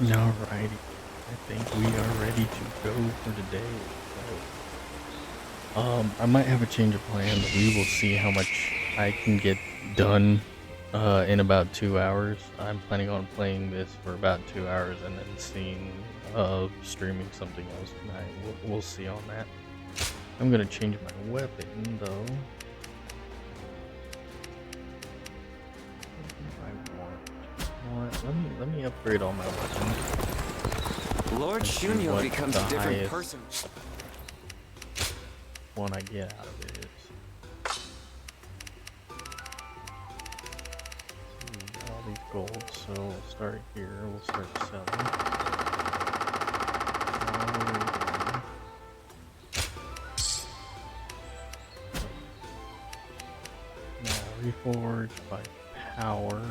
Alrighty, I think we are ready to go for today. I might have a change of plan. We will see how much I can get done in about 2 hours. I'm planning on playing this for about 2 hours and then seeing streaming something else tonight. We'll see on that. I'm gonna change my weapon though. Let me upgrade all my weapons. Lord Shunyo becomes a different person. One I get out of it is all these gold. So we'll start here. We'll start selling. Now reforge by power.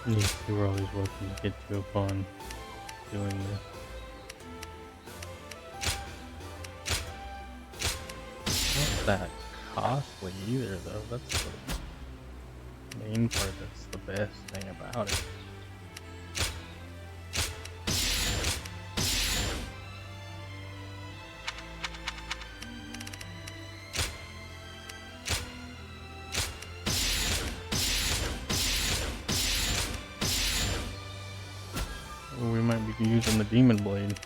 You need to see where all these weapons get to upon doing this. Not that costly either, though. That's the main part. That's the best thing about it. We might be using the demon blade.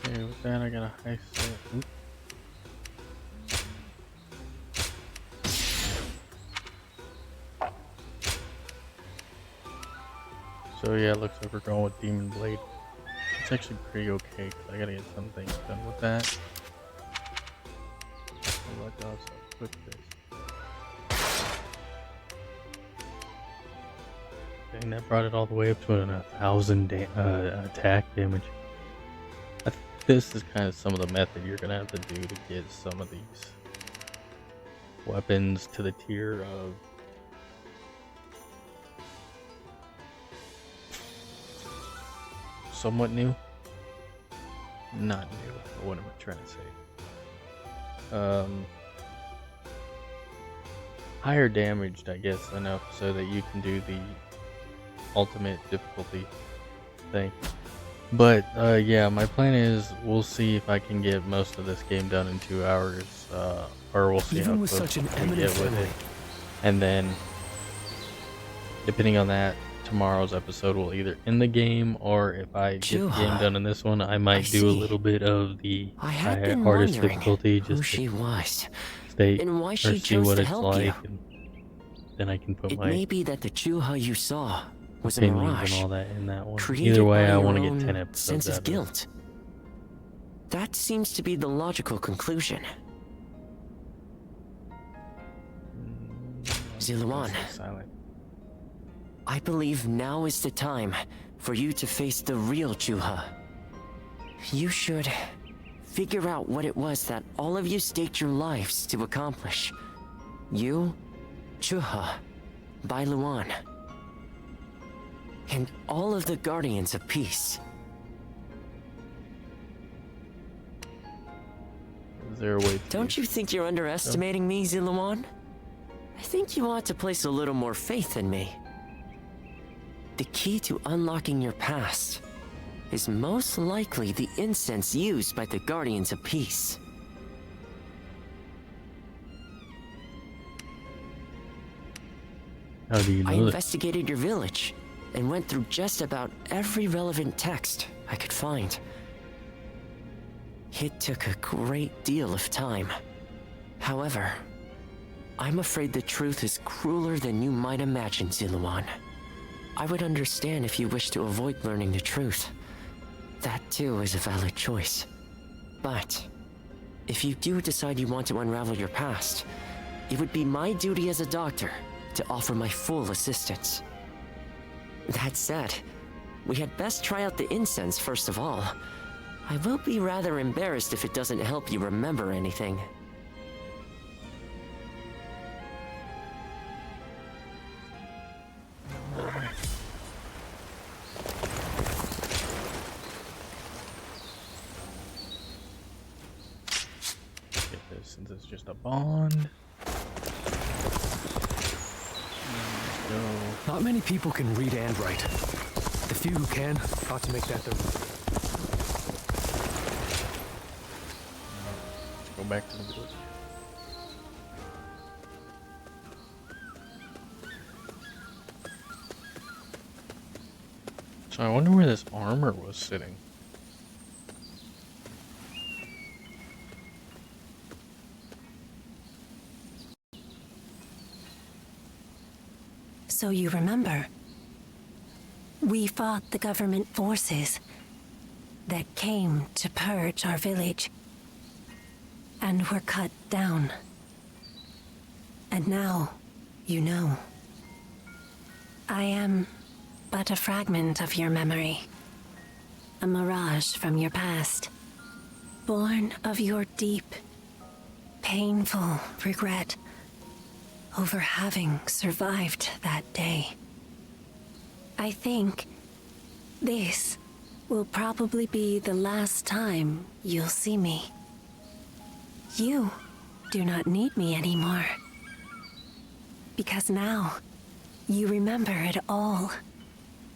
Okay, with that I got a high set. Oops. So yeah, it looks like we're going with Demon Blade. It's actually pretty okay, because I gotta get some things done with that. I'll let go, so I'll put this. Dang, that brought it all the way up to 1,000 attack damage. This is kind of some of the method you're gonna have to do to get some of these weapons to the tier of somewhat new. Not new. What am I trying to say? Higher damaged, I guess, enough so that you can do the ultimate difficulty thing. But yeah, my plan is we'll see if I can get most of this game done in 2 hours, or we'll see Even how with close such an we eminent get with family. it. And then, depending on that, tomorrow's episode will either end the game, or if I get the game done in this one, I might do a little bit of the hardest difficulty just she was stay and why or she see chose what to it's help you. like, and then I can put It my may be that the Chuha you saw was a opinions mirage, and all that in that one. created Either way, by I your want to get own 10 episodes sense out of of it. guilt. That seems to be the logical conclusion. Ziluan, Silent. I believe now is the time for you to face the real Chuha. You should figure out what it was that all of you staked your lives to accomplish. You, Chuha, Bai Luan, and all of the Guardians of Peace. Is there a way to Don't you think you're underestimating me, Ziluan? I think you ought to place a little more faith in me. The key to unlocking your past is most likely the incense used by the Guardians of Peace. How do you know I that? investigated your village and went through just about every relevant text I could find. It took a great deal of time. However, I'm afraid the truth is crueler than you might imagine, Ziluan. I would understand if you wish to avoid learning the truth. That too is a valid choice. But if you do decide you want to unravel your past, it would be my duty as a doctor to offer my full assistance. That said, we had best try out the incense first of all. I will be rather embarrassed if it doesn't help you remember anything. Get this since it's just a bond. Not many people can read and write. The few who can ought to make that their... Let's go back to the village. So I wonder where this armor was sitting. So you remember, we fought the government forces that came to purge our village and were cut down. And now, you know, I am but a fragment of your memory, a mirage from your past, born of your deep, painful regret over having survived that day. I think this will probably be the last time you'll see me. You do not need me anymore. Because now, you remember it all.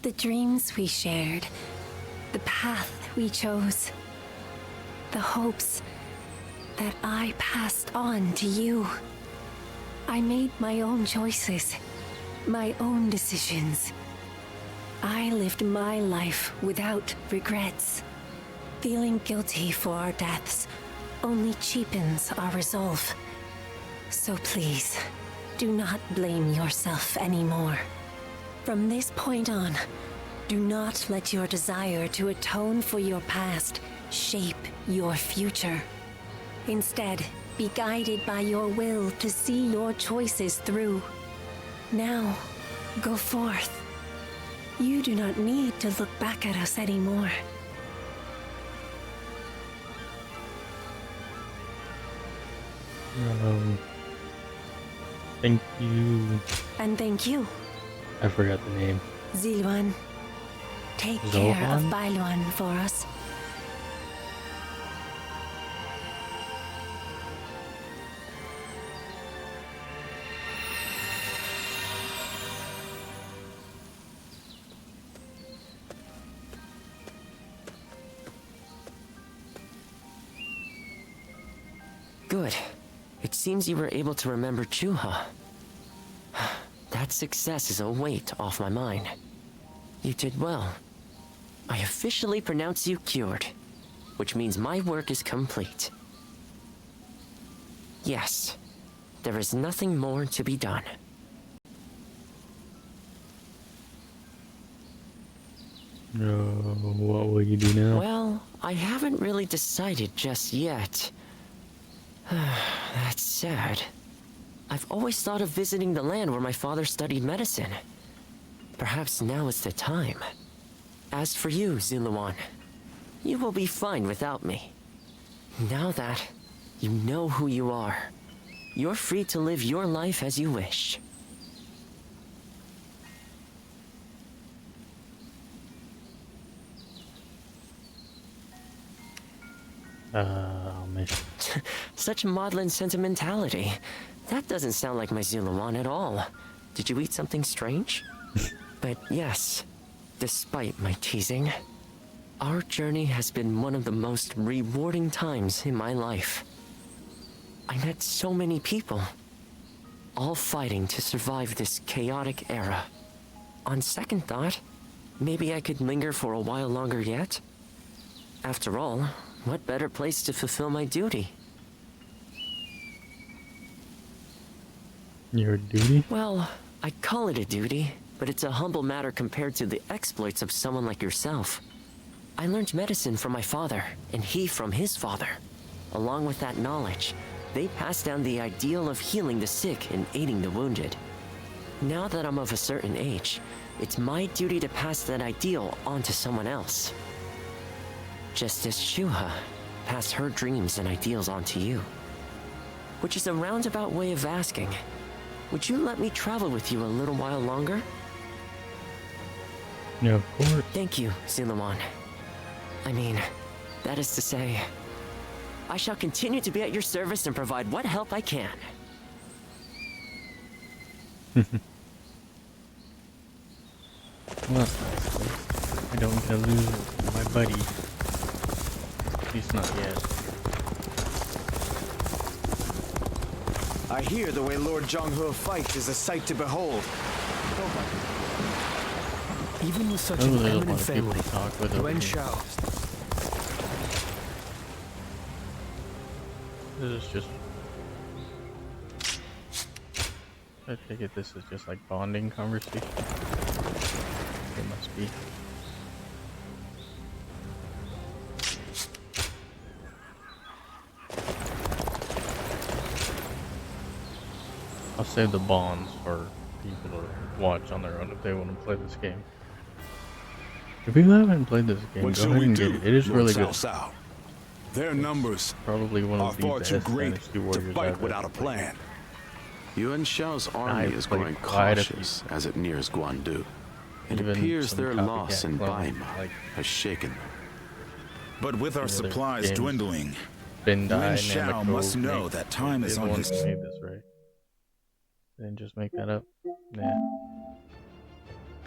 The dreams we shared, the path we chose, the hopes that I passed on to you. I made my own choices, my own decisions. I lived my life without regrets. Feeling guilty for our deaths only cheapens our resolve. So please, do not blame yourself anymore. From this point on, do not let your desire to atone for your past shape your future. Instead, be guided by your will to see your choices through. Now, go forth. You do not need to look back at us anymore. Thank you. And thank you, I forgot the name. Ziluan. Take care of Zohan? Bailuan for us. Good. It seems you were able to remember Chuha. That success is a weight off my mind. You did well. I officially pronounce you cured, which means my work is complete. Yes, there is nothing more to be done. What will you do now? Well, I haven't really decided just yet. That's sad. I've always thought of visiting the land where my father studied medicine. Perhaps now is the time. As for you, Ziluan, you will be fine without me. Now that you know who you are, you're free to live your life as you wish. Man. Such maudlin sentimentality. That doesn't sound like my Ziluan at all. Did you eat something strange? But yes, despite my teasing, our journey has been one of the most rewarding times in my life. I met so many people, all fighting to survive this chaotic era. On second thought, maybe I could linger for a while longer yet. After all, what better place to fulfill my duty? Your duty? Well, I'd call it a duty, but it's a humble matter compared to the exploits of someone like yourself. I learned medicine from my father, and he from his father. Along with that knowledge, they passed down the ideal of healing the sick and aiding the wounded. Now that I'm of a certain age, it's my duty to pass that ideal on to someone else. Just as Shuha passed her dreams and ideals on to you. Which is a roundabout way of asking, would you let me travel with you a little while longer? Yeah, of course. Thank you, Zilamon. I mean, that is to say, I shall continue to be at your service and provide what help I can. Well, I don't get to lose my buddy. At least not yet. I hear the way Lord Zhonghe fights is a sight to behold. Even with such Oh, an there's a eminent lot of people family, to talk with over Yuan here. Shao. This is just... I take it this is just like bonding conversation. It must be. I'll save the bonds for people to watch on their own if they want to play this game. If you haven't played this game, What go shall ahead we and do, get it. It is Lord really Cao good. Cao? Their numbers Probably one are of the far best too great Dynasty to Warriors fight I've without ever a played. plan. Yuan Shao's army I've is played growing quite a few. cautious as it nears Guandu. It Even appears some their copycat loss in clones, Baima like has shaken them. But with our there's supplies games. dwindling, Bandai Yuan Shao Namco must know made- that time they're is the on ones his... who made this, right? They didn't just make that up. Yeah.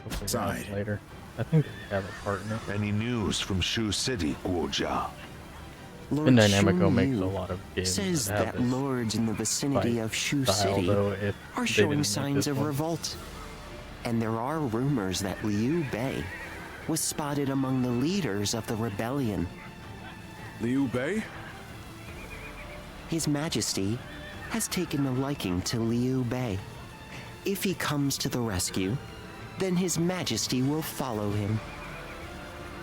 Hopefully Side. later. I think they have a partner. Any news from Shu City, Guojia? Lord Bandai Namco Shun makes Yu a lot of games says that have that this lords in the vicinity fight of Shu style, City though, if are they showing didn't make signs this of one. revolt. And there are rumors that Liu Bei was spotted among the leaders of the rebellion. Liu Bei? His Majesty has taken a liking to Liu Bei. If he comes to the rescue, then His Majesty will follow him.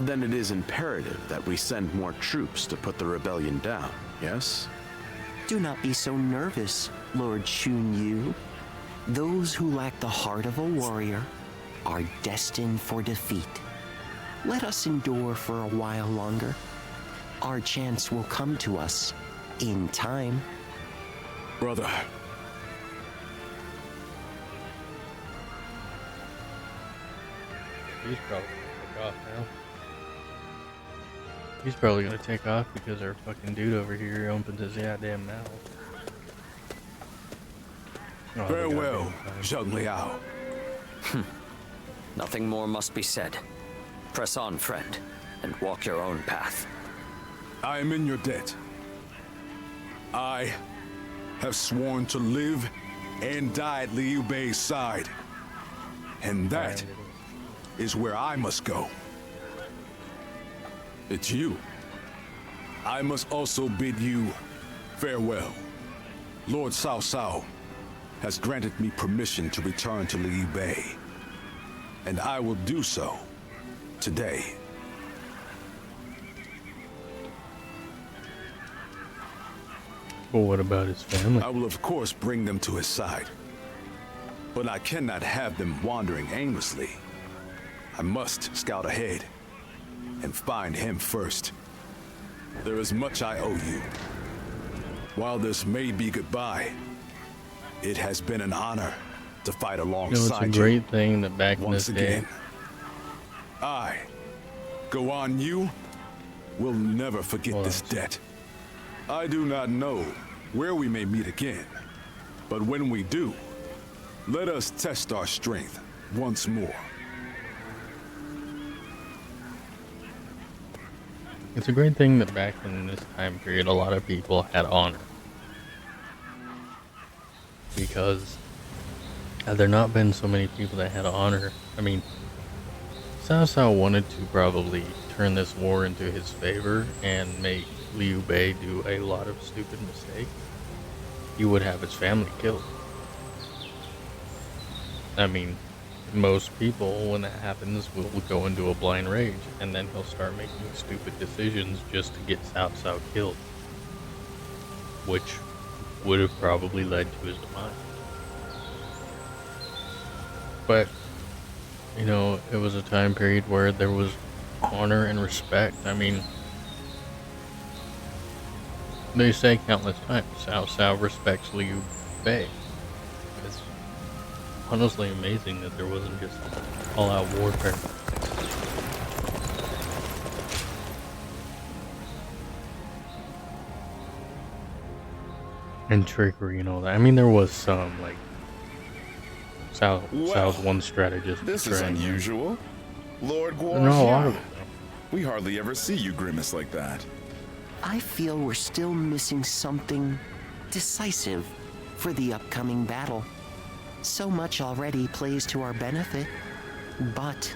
Then it is imperative that we send more troops to put the rebellion down, yes? Do not be so nervous, Lord Shun Yu. Those who lack the heart of a warrior are destined for defeat. Let us endure for a while longer. Our chance will come to us in time. Brother, He's probably gonna take off now. He's probably gonna take off because our fucking dude over here opened his goddamn mouth. Oh, the farewell, goddamn time. Zheng Liao. Nothing more must be said. Press on, friend, and walk your own path. I am in your debt. I have sworn to live and die at Liu Bei's side. And that is where I must go. It's you. I must also bid you farewell. Lord Cao Cao has granted me permission to return to Liu Bei. And I will do so today. Well, what about his family? I will of course bring them to his side. But I cannot have them wandering aimlessly. I must scout ahead and find him first. There is much I owe you. While this may be goodbye, it has been an honor to fight You know, it's alongside a you great thing that back in once this day, again. I, Go On You, will never forget Well, this that's- debt. I do not know where we may meet again, but when we do, let us test our strength once more. it's a great thing that back in this time period, a lot of people had honor. Because had there not been so many people that had honor, I mean, Cao Cao wanted to probably turn this war into his favor and make Liu Bei do a lot of stupid mistakes, he would have his family killed. I mean, most people, when that happens, will go into a blind rage, and then he'll start making stupid decisions just to get Cao Cao killed, which would have probably led to his demise. But, you know, it was a time period where there was honor and respect. I mean, they say countless times, Cao Cao respects Liu Bei. It's honestly amazing that there wasn't just all-out warfare. And trickery and all that. I mean, there was some, like, Cao's one strategist. This is unusual. Lord Guo. No, a lot of it, though. We hardly ever see you grimace like that. I feel we're still missing something decisive for the upcoming battle. So much already plays to our benefit, but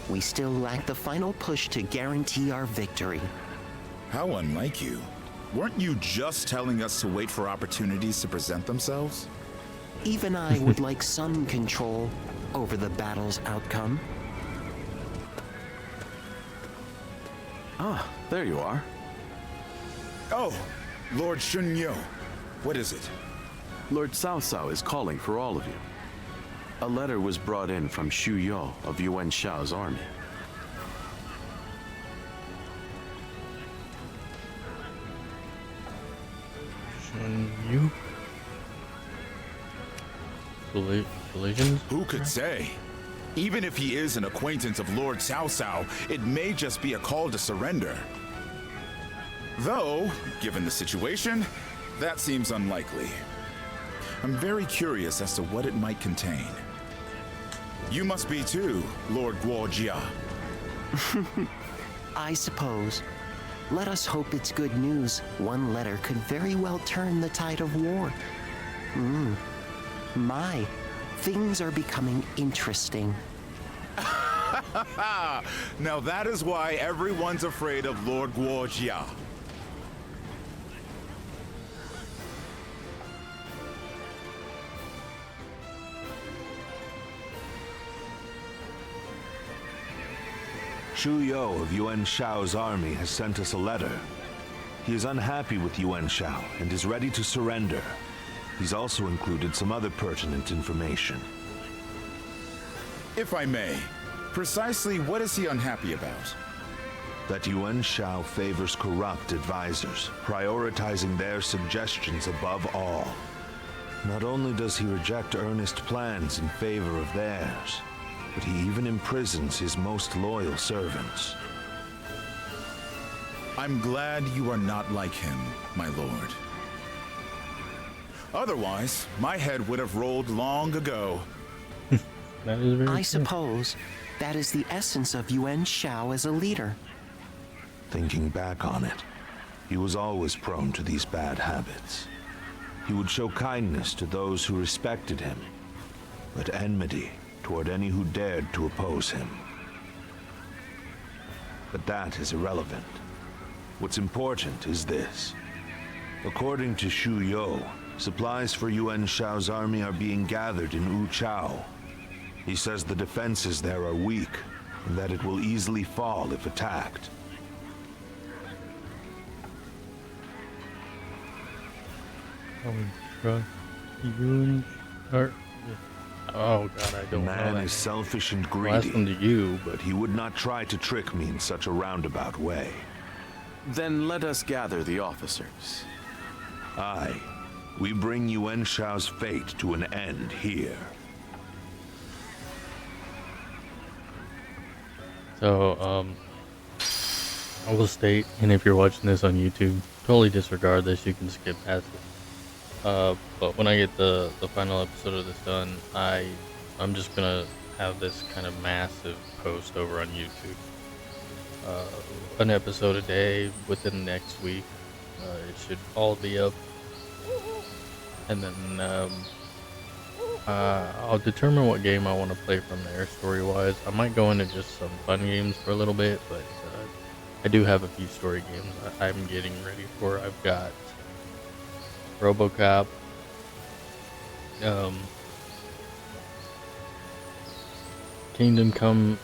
we still lack the final push to guarantee our victory. How unlike you. Weren't you just telling us to wait for opportunities to present themselves? Even I would like some control over the battle's outcome. Ah, there you are. Oh, Lord Shunyo. What is it? Lord Cao Cao is calling for all of you. A letter was brought in from Xu Yo of Yuan Shao's army. You? Collisions? Who could say? Even if he is an acquaintance of Lord Cao Cao, it may just be a call to surrender. Though, given the situation, that seems unlikely. I'm very curious as to what it might contain. You must be too, Lord Guojia. I suppose. Let us hope it's good news. One letter could very well turn the tide of war. My, things are becoming interesting. Now that is why everyone's afraid of Lord Guojia. Xu Yo of Yuan Shao's army has sent us a letter. He is unhappy with Yuan Shao and is ready to surrender. He's also included some other pertinent information. If I may, precisely what is he unhappy about? That Yuan Shao favors corrupt advisors, prioritizing their suggestions above all. Not only does he reject earnest plans in favor of theirs, but he even imprisons his most loyal servants. I'm glad you are not like him, my lord. Otherwise, my head would have rolled long ago. That is very I true. suppose that is the essence of Yuan Shao as a leader. Thinking back on it, he was always prone to these bad habits. He would show kindness to those who respected him, but enmity toward any who dared to oppose him. But that is irrelevant. What's important is this. According to Xu Yo, supplies for Yuan Shao's army are being gathered in Wu Chao. He says the defenses there are weak, and that it will easily fall if attacked. Oh god, I The don't know man that. is selfish and I'll ask greedy, them to you, but he would not try to trick me in such a roundabout way. Then let us gather the officers. Aye, we bring Yuan Shao's fate to an end here. So, I will state, and if you're watching this on YouTube, totally disregard this, you can skip past it. But when I get the final episode of this done, I'm just gonna have this kind of massive post over on YouTube. An episode a day within the next week. It should all be up. And then, I'll determine what game I want to play from there story-wise. I might go into just some fun games for a little bit, but I do have a few story games I'm getting ready for. I've got RoboCop, Kingdom Come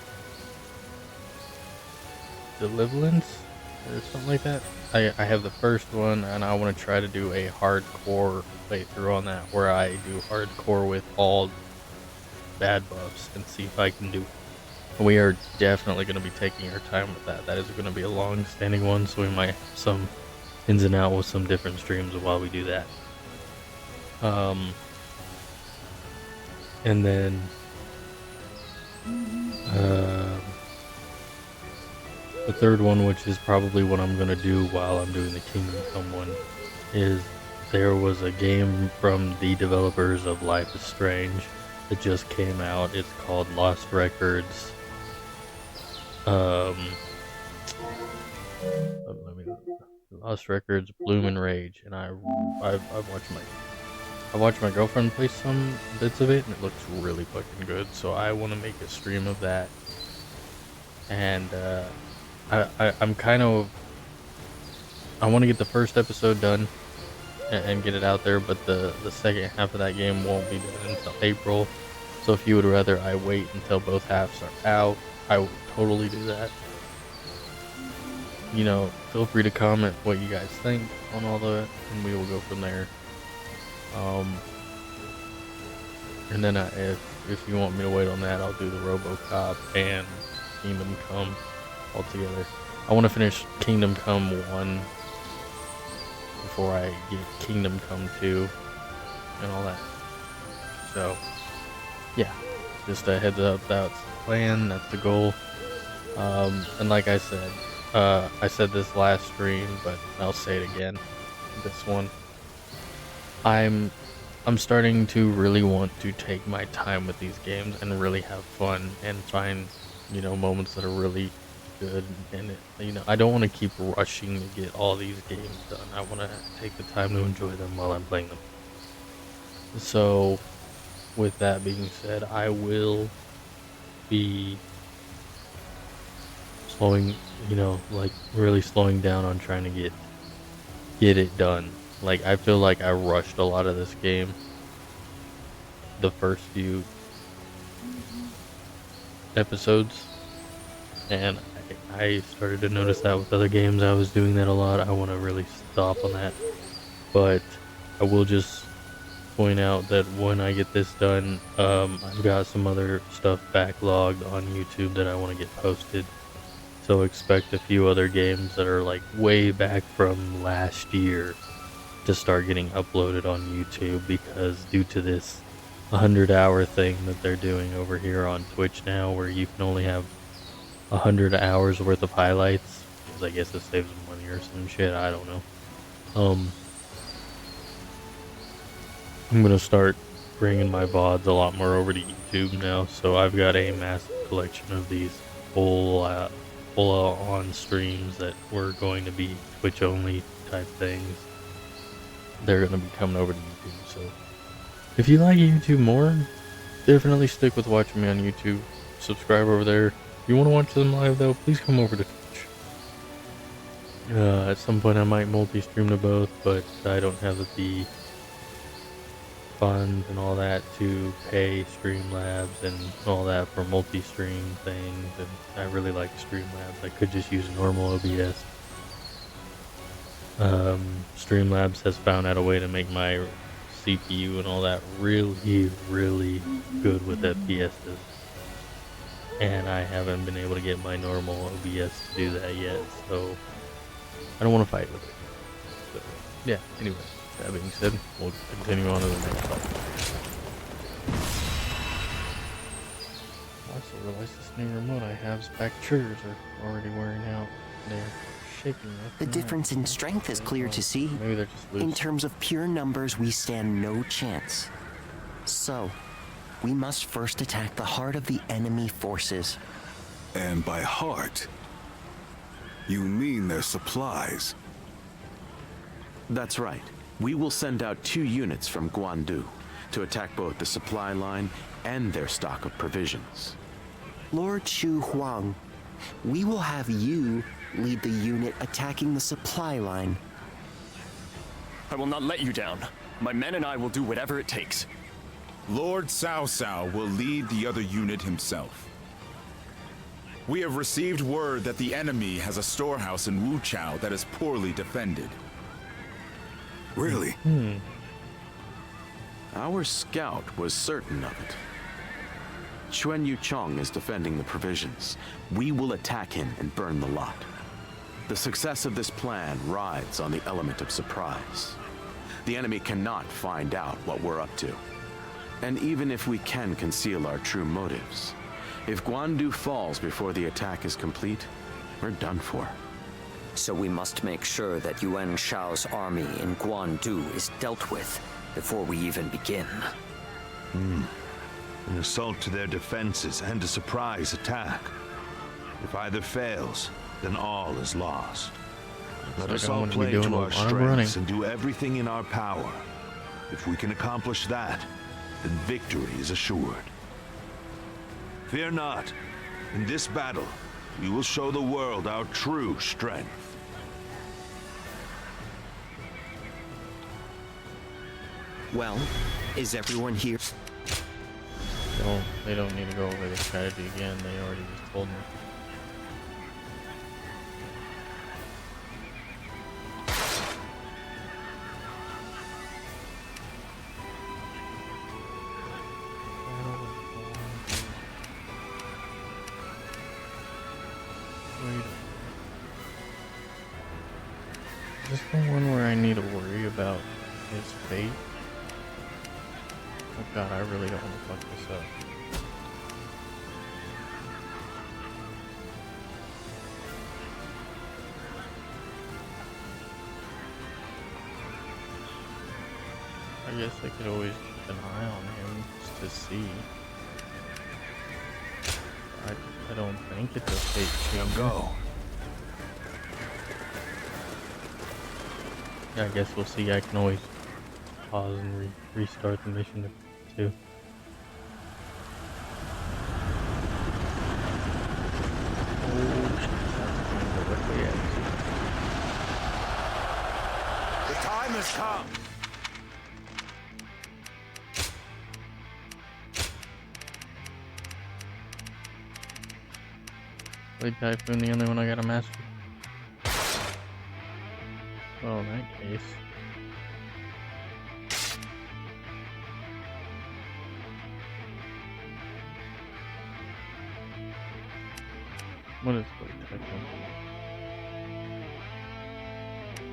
Deliverance or something like that. I have the first one, and I want to try to do a hardcore playthrough on that, where I do hardcore with all bad buffs and see if I can do it. We are definitely going to be taking our time with that. That is going to be a long-standing one, so we might have some ins and outs with some different streams while we do that. And then the third one, which is probably what I'm going to do while I'm doing the Kingdom Come one, is there was a game from the developers of Life is Strange that just came out. It's called Lost Records. Lost Records Bloom and Rage, and I watched my girlfriend play some bits of it, and it looks really fucking good. So I want to make a stream of that, and I'm kind of, I want to get the first episode done and get it out there, but the second half of that game won't be done until April. So if you would rather I wait until both halves are out, I will totally do that. You know, feel free to comment what you guys think on all that, and we will go from there. And then if you want me to wait on that, I'll do the RoboCop and Kingdom Come all together. I want to finish Kingdom Come 1 before I get Kingdom Come 2 and all that. So, yeah, just a heads up, that's the plan, that's the goal. And like I said this last stream, but I'll say it again, this one. I'm starting to really want to take my time with these games and really have fun and find, you know, moments that are really good. And you know, I don't want to keep rushing to get all these games done. I want to take the time to enjoy them while I'm playing them. So, with that being said, I will be slowing, you know, like really slowing down on trying to get it done. Like, I feel like I rushed a lot of this game the first few episodes, and I started to notice that with other games. I was doing that a lot. I want to really stop on that, but I will just point out that when I get this done, I've got some other stuff backlogged on YouTube that I want to get posted. So expect a few other games that are like way back from last year to start getting uploaded on YouTube, because due to this 100-hour thing that they're doing over here on Twitch now, where you can only have 100 hours worth of highlights, because I guess it saves money or some shit, I don't know. I'm gonna start bringing my VODs a lot more over to YouTube now, so I've got a massive collection of these full on streams that were going to be Twitch only type things. They're going to be coming over to YouTube. So if you like YouTube more, definitely stick with watching me on YouTube. Subscribe over there. If you want to watch them live though, please come over to Twitch. At some point I might multi-stream to both, but I don't have the funds and all that to pay Streamlabs and all that for multi-stream things, and I really like Streamlabs. I could just use normal OBS. Streamlabs has found out a way to make my CPU and all that really, really good with FPSs, and I haven't been able to get my normal OBS to do that yet, so I don't want to fight with it. So, yeah, anyway, that being said, we'll continue on to the next part. I also realized this new remote I have's back triggers are already wearing out. They're shaking. The difference in strength is clear to see. Maybe they're just loose. In terms of pure numbers, we stand no chance. So, we must first attack the heart of the enemy forces. And by heart, you mean their supplies? That's right. We will send out 2 units from Guandu to attack both the supply line and their stock of provisions. Lord Shu Huang, we will have you lead the unit attacking the supply line. I will not let you down. My men and I will do whatever it takes. Lord Cao Cao will lead the other unit himself. We have received word that the enemy has a storehouse in Wu Chao that is poorly defended. Really? Our scout was certain of it. Chuan Yu Chong is defending the provisions. We will attack him and burn the lot. The success of this plan rides on the element of surprise. The enemy cannot find out what we're up to. And even if we can conceal our true motives, if Guandu falls before the attack is complete, we're done for. So we must make sure that Yuan Shao's army in Guandu is dealt with before we even begin. An assault to their defenses and a surprise attack. If either fails, then all is lost. Let us all play to our strengths and do everything in our power. If we can accomplish that, then victory is assured. Fear not. In this battle, we will show the world our true strength. Well, is everyone here? They don't need to go over the strategy again. They already just told me. Is this the one where I need to worry about his fate? Oh god, I really don't want to fuck this up. I guess I could always keep an eye on him just to see. I don't think it's a fake change. Go. Yeah, I guess we'll see. I can always pause and restart the mission too. The time has come. Blade Typhoon, the only one I gotta master. Well, in that case. What is Blade Typhoon?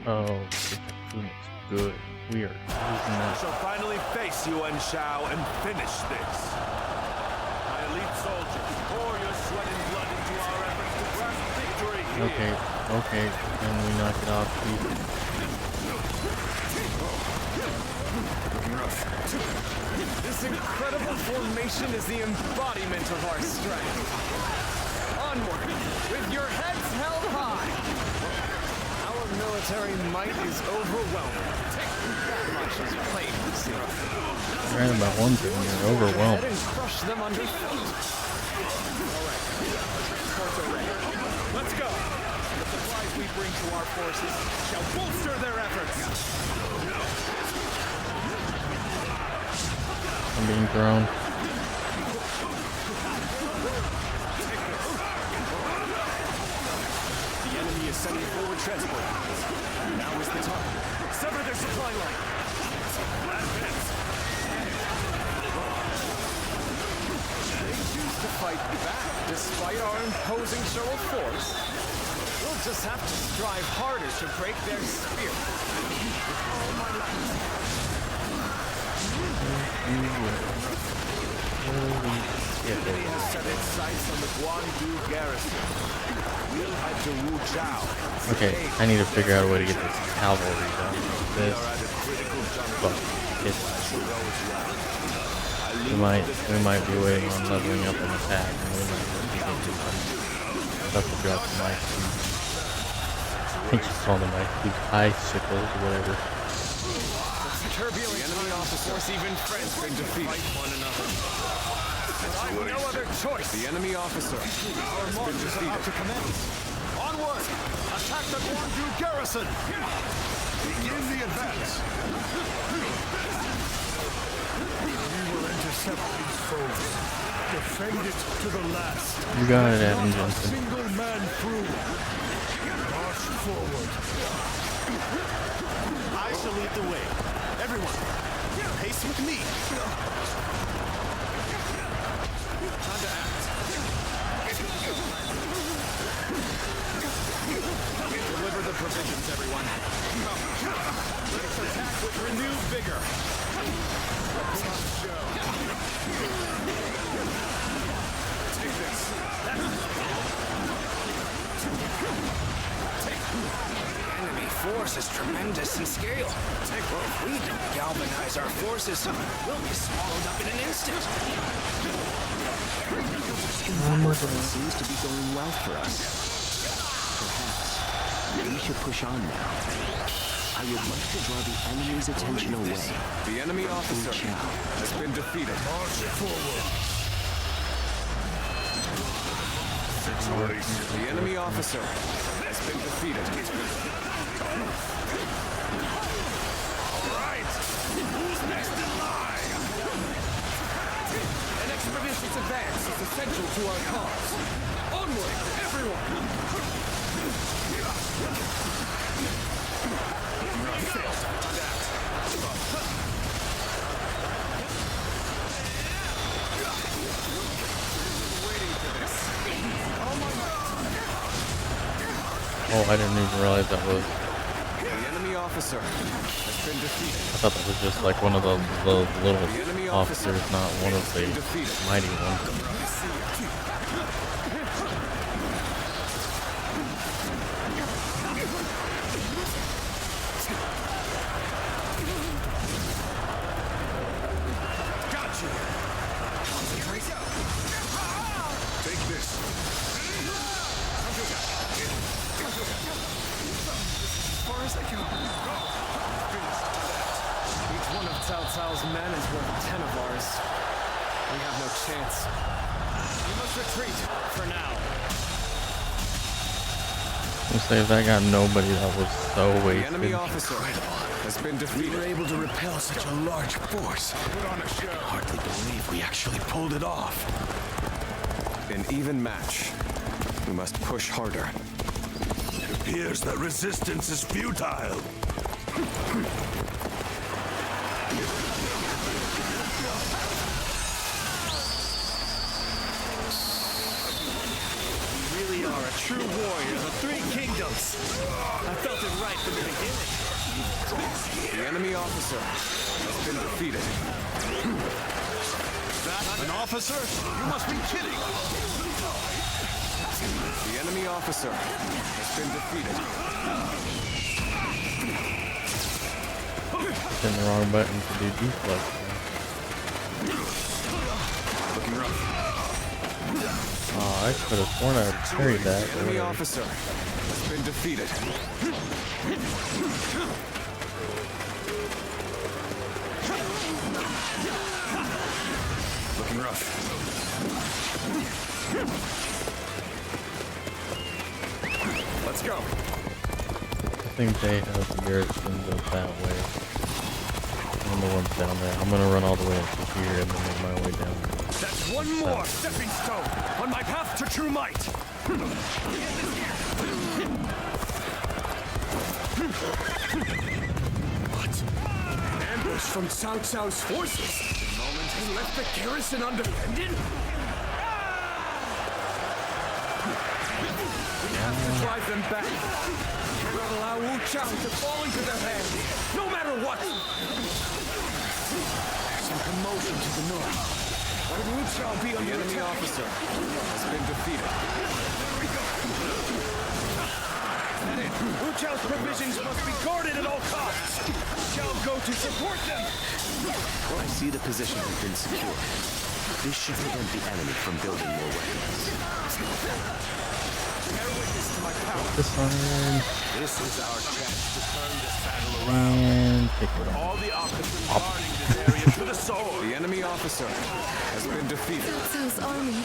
Oh, Blade Typhoon is good. We are using that. Shall finally face Yuan Shao and finish this. My elite soldiers, pour your sweat and blood into our efforts to grasp victory here. Okay, can we knock it off, please? This incredible formation is the embodiment of our strength. Onward, with your heads held high. Our military might is overwhelming. That much is plain to see. Right about one thing, you're overwhelmed. And crush them under feet. Alright, transports are ready. Let's go. The supplies we bring to our forces shall bolster their efforts. I'm being thrown. The enemy is sending forward transport. Now is the time. Sever their supply line. Advance. They choose to fight back despite our imposing show of force. We'll just have to strive harder to break their spirit. With all my might. The enemy has set its sights on the Guandu garrison. We'll head to Wu Chao. Okay, I need to figure out a way to get this cavalry done. This. Fuck. We might be waiting on leveling up an attack, and we might be getting some stuff to drop some ice cubes. I think you call them icicles or whatever. Turbulent enemy officers, even friends can defeat one another. I've no other choice. The enemy officer has been defeated. To commence. Onward Everyone, attack the Guandu garrison! Begin the advance! We will intercept these foes. Defend it to the last. You got it, Adam Not a Johnson. single man through. March forward. I shall lead the way. Everyone, pace with me. Time to act. Deliver the provisions, everyone. Let's attack with renewed vigor. Put on the show. Take this. Enemy force is tremendous in scale. If we don't galvanize our forces, we'll be swallowed up in an instant. It seems to be going well for us. Perhaps we should push on now. I would like to draw the enemy's attention away. The enemy officer has been defeated. March forward. The enemy officer has been defeated. Right. Who's next in line? An expeditious advance is essential to our cause. Onward, everyone! Oh, I didn't even realize that was. The enemy officer has been defeated. I thought that was just like one of the little officers, not one of the mighty ones. Got you. Concentrate. Take this. As far as I can go. Each one of Cao Cao's men is worth 10 of ours. We have no chance. We must retreat for now. Let's say if that got nobody, that was so The wasted. enemy officer has been We defeated. were able to repel such a large force. Put on a show. Hardly believe we actually pulled it off. An even match. We must push harder. It appears that resistance is futile. You really are a true warrior of the Three Kingdoms. I felt it right from the beginning. The enemy officer has been defeated. That an officer? You must be kidding. The enemy officer has been defeated. Hitting the wrong button to do deflex. Looking rough. Oh, I could have sworn I carried that. The enemy officer has been defeated. Looking rough. Let's go. I think they have the garrisons up that way. And the ones down there. I'm gonna run all the way up to here and then make my way down. That's one more stepping stone on my path to true might. What? An ambush from Cao Cao's forces. The moment he left the garrison undefended. We have to drive them back. We cannot allow Wu Chao to fall into their hands, no matter what. There's some commotion to the north. Would Wu Chao be The under enemy attack? officer has been defeated. Wu Chao's provisions must be guarded at all costs. Shall go to support them. I see the position has been secured. This should prevent the enemy from building more weapons. Bear witness to my power. This one. This is our chance to turn this battle around. And take it off. All the officers guarding this area to the sword. The enemy officer has been defeated. Cao's army.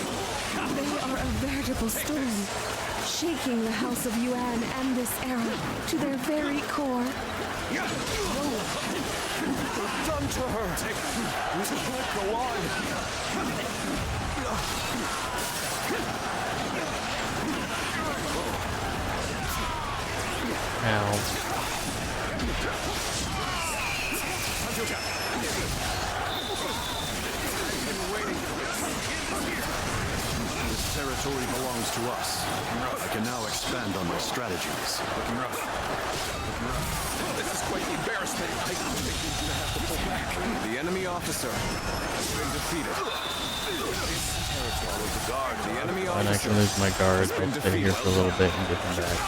They are a veritable storm. shaking the House of Yuan and this era to their very core. Done to her! We can't go on! Ow. This territory belongs to us. I can now expand on my strategies. Looking rough. This is quite the embarrassment. I think he's gonna have to pull back. The enemy officer has been defeated. The enemy And I officer can lose my guard. I'll stay here for a little bit and get them back.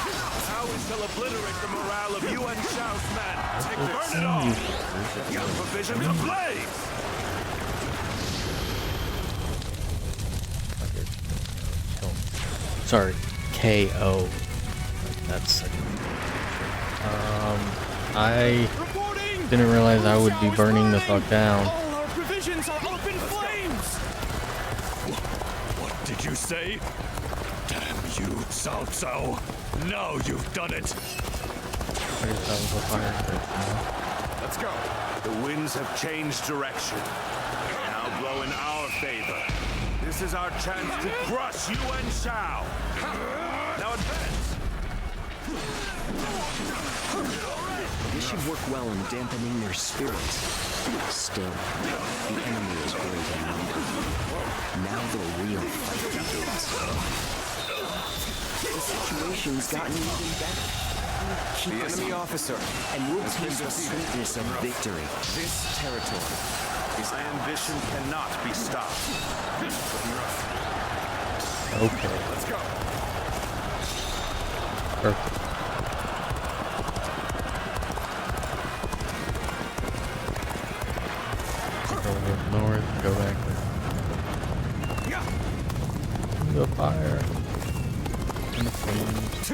How we shall obliterate the morale of Yuan Shao's men. Burn it all! Young provisions ablaze! Sorry, KO. That's I didn't realize I would be burning the fuck down. All our provisions are up in flames! What did you say? Damn you, Cao Cao. Now you've done it. I guess that was a fire exit, Let's go. The winds have changed direction. They now blow in our favor. This is our chance to crush Yuan Shao. Now advance. This should work well in dampening their spirits. Still, the enemy is great in number. Now the real fight begins. The situation's gotten even better. Keep The us enemy up, officer and we'll has been taste the defeated. sweetness of victory. This territory is My ambition cannot be stopped. Okay. Let's go. Perfect. Go north, go back there. The fire. And the flames.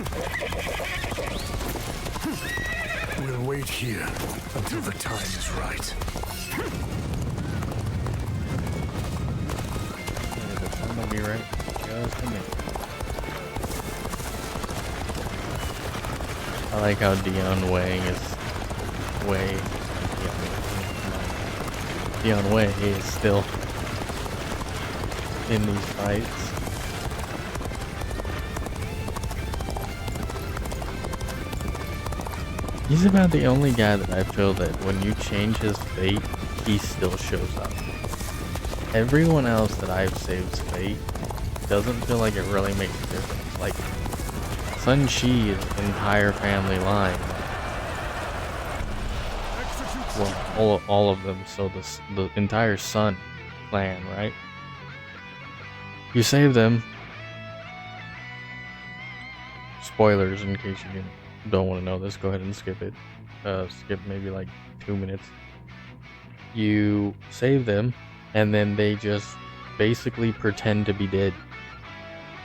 We'll wait here until the time is right. Yeah, the time will be right. Just a minute. I like how Dion Wei is Dion Wei is still in these fights. He's about the only guy that I feel that when you change his fate, he still shows up. Everyone else that I've saved fate doesn't feel like it really makes a difference. Like Sun Shi's entire family line. Well, all of them. So the entire Sun clan, right? You save them. Spoilers in case you don't want to know this. Go ahead and skip it. Skip maybe like 2 minutes. You save them, and then they just basically pretend to be dead.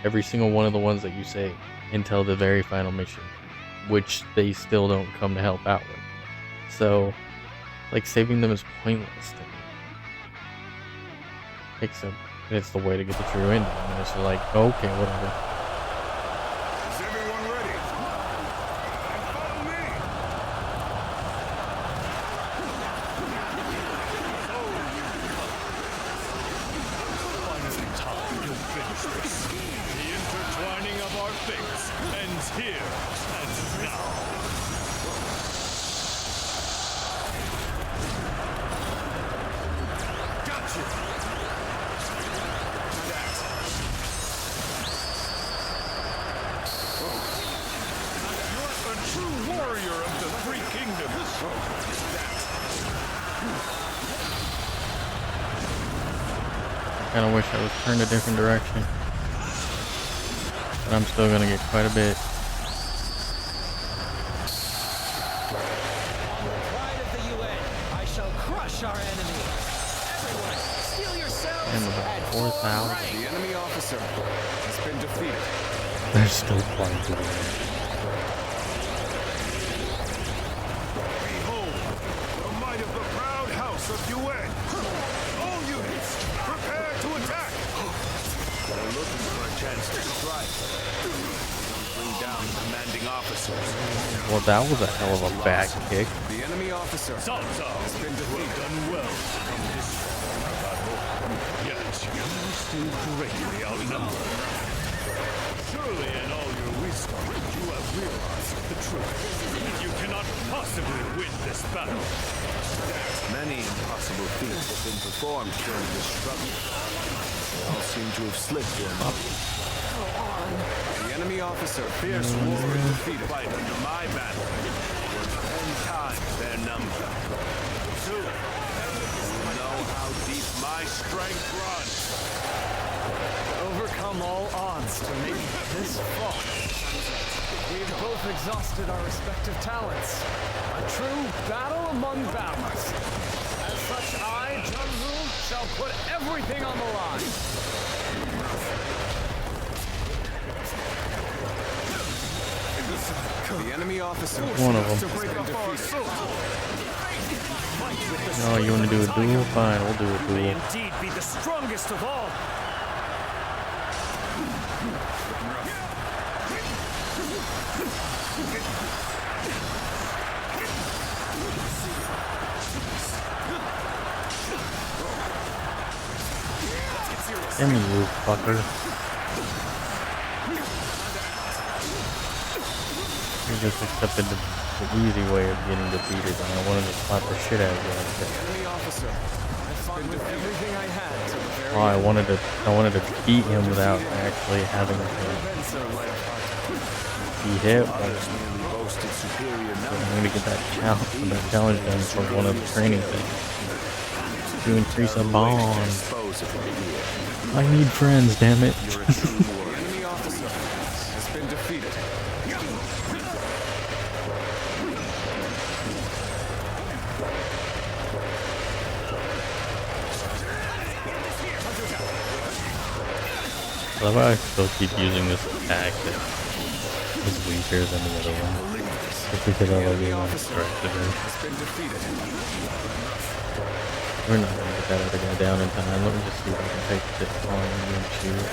Every single one of the ones that you save until the very final mission, which they still don't come to help out with. So, like, saving them is pointless to me. Except it's the way to get the true ending. And it's like, okay, whatever. Is everyone ready? Follow me. Finally time to finish this. The intertwining of our fates ends here and now. You're a true warrior of the three kingdoms. I kinda wish I was turned a different direction. But I'm still gonna get quite a bit. Pride of the UN. I shall crush our enemy. Everyone, steel yourselves. And about 4,000. The enemy officer has been defeated. There's still quite a bit. Behold, the might of the proud house of Yuan. All units, prepare to attack. They're looking for a chance to strike. Well, that was a hell of a back kick. The enemy officer has been defeated. Done well to come this far in our battle. Yet you are still greatly outnumbered. Surely in all your wisdom, you have realized the truth. You cannot possibly win this battle. Many impossible feats have been performed during this struggle. They all seem to have slipped their minds. The enemy officer, fierce warrior, defeated. Fight under my banner was 10 times their number. Two, you know how deep my strength runs. Overcome all odds to make it this far. We have both exhausted our respective talents. A true battle among battlers. As such, I, Junzu, shall put everything on the line. The enemy officer One of them. No, you want to do a duel? Fine, we'll do a duel. Indeed, be the strongest of all. Damn you, fucker. You just accepted the easy way of getting defeated, and I wanted to slap the shit out of you like that. enemy officer. I fought with everything I had to the very Oh, I wanted to beat him without actually having to been so light-hearted. be hit. Others merely boasted superior I'm numbers. gonna get that challenge done for one of the training things. To increase a bond. Dispose of it here. I need friends, damn it. You're a true warrior. The enemy officer has been defeated. I love how I still keep using this attack that is weaker than the other one. Just because I love being distracted. Has been defeated. We're not gonna get that other guy down in time. Let me just see if I can take this on and shoot.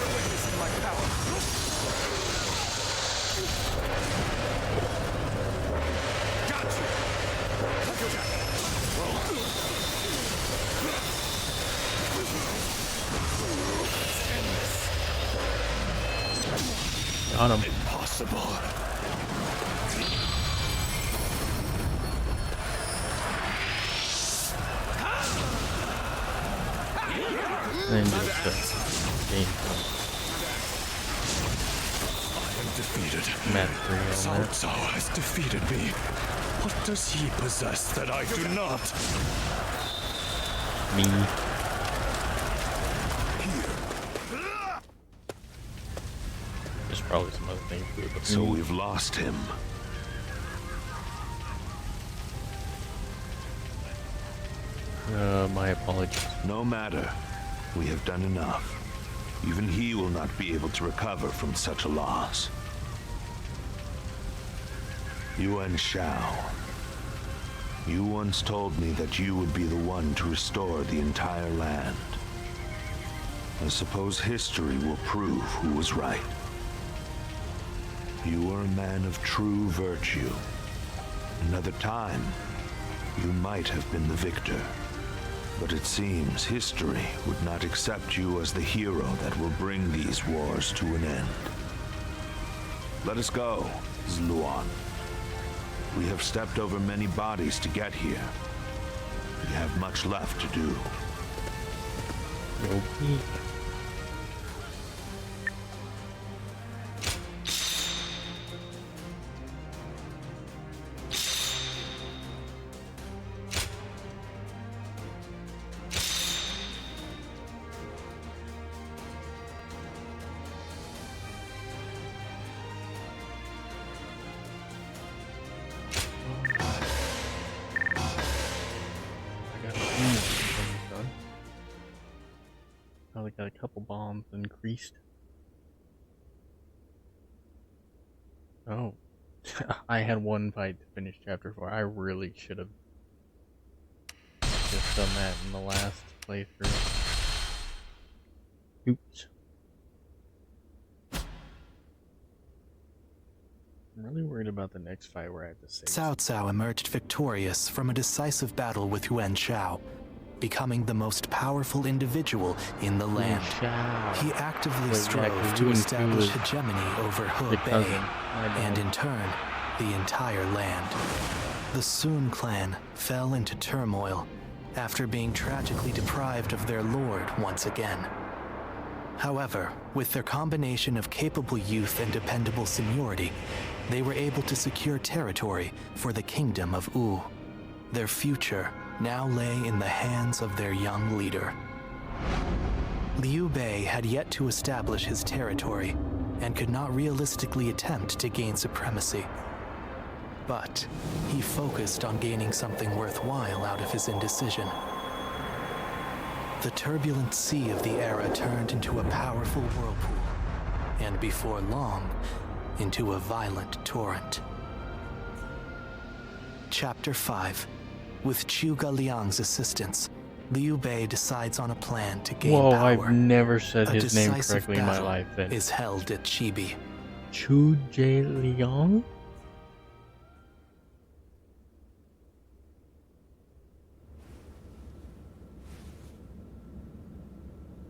Got him. Impossible. And just game Defeated. match 3 on that. Cao has defeated me. What does he possess that I do not? Me. There's probably some other things to it, but So me. we've lost him. My apologies. No matter. We have done enough. Even he will not be able to recover from such a loss. Yuan Shao. You once told me that you would be the one to restore the entire land. I suppose history will prove who was right. You are a man of true virtue. Another time, you might have been the victor. But it seems history would not accept you as the hero that will bring these wars to an end. Let us go, Zluan. We have stepped over many bodies to get here. We have much left to do. Okay. Probably got a couple bombs increased. Oh. I had one fight to finish chapter 4. I really should have just done that in the last playthrough. Oops. I'm really worried about the next fight where I have to save. Cao Cao emerged victorious from a decisive battle with Yuan Shao, becoming the most powerful individual in the land. He actively strove to establish hegemony over He Bei, and in turn, the entire land. The Sun clan fell into turmoil after being tragically deprived of their lord once again. However, with their combination of capable youth and dependable seniority, they were able to secure territory for the Kingdom of Wu. Their future now lay in the hands of their young leader. Liu Bei had yet to establish his territory and could not realistically attempt to gain supremacy. But he focused on gaining something worthwhile out of his indecision. The turbulent sea of the era turned into a powerful whirlpool, and before long, into a violent torrent. Chapter 5. With Zhuge Liang's assistance, Liu Bei decides on a plan to gain power. I've never said his name decisive correctly in my battle life then. is held at Chibi. Zhuge Liang?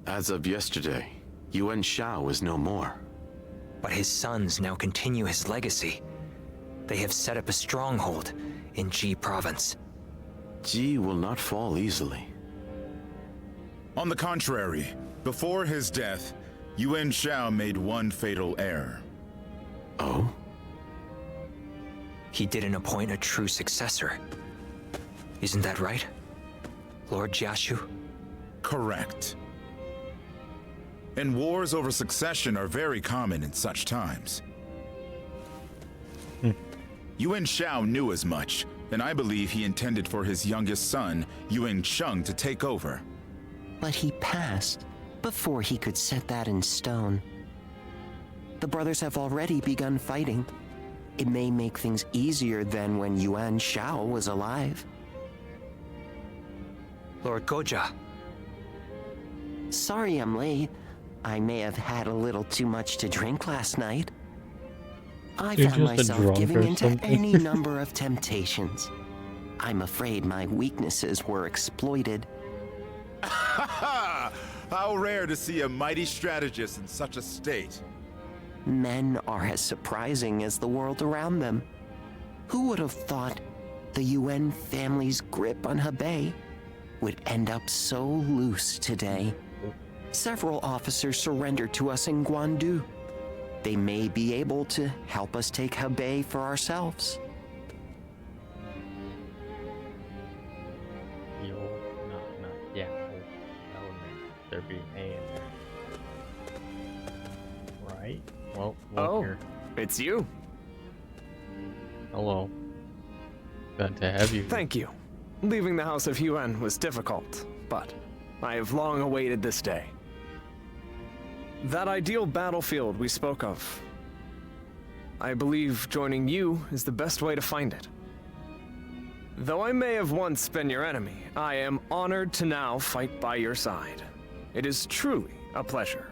As of yesterday, Yuan Shao is no more. But his sons now continue his legacy. They have set up a stronghold in Ji province. Ji will not fall easily. On the contrary, before his death, Yuan Shao made one fatal error. Oh? He didn't appoint a true successor. Isn't that right, Lord Jiashu? Correct. And wars over succession are very common in such times. Yuan Shao knew as much, and I believe he intended for his youngest son, Yuan Cheng, to take over. But he passed before he could set that in stone. The brothers have already begun fighting. It may make things easier than when Yuan Shao was alive. Lord Goja. Sorry I'm late. I may have had a little too much to drink last night. I You're found just a myself drunk giving or into something. any number of temptations. I'm afraid my weaknesses were exploited. How rare to see a mighty strategist in such a state. Men are as surprising as the world around them. Who would have thought the Yuan family's grip on Hebei would end up so loose today? Several officers surrendered to us in Guandu. They may be able to help us take Hebei for ourselves. Yeah. There be A in there. Right? Well, here. It's you. Hello. Glad to have you. Thank you. Leaving the House of Yuan was difficult, but I have long awaited this day. That ideal battlefield we spoke of. I believe joining you is the best way to find it. Though I may have once been your enemy, I am honored to now fight by your side. It is truly a pleasure.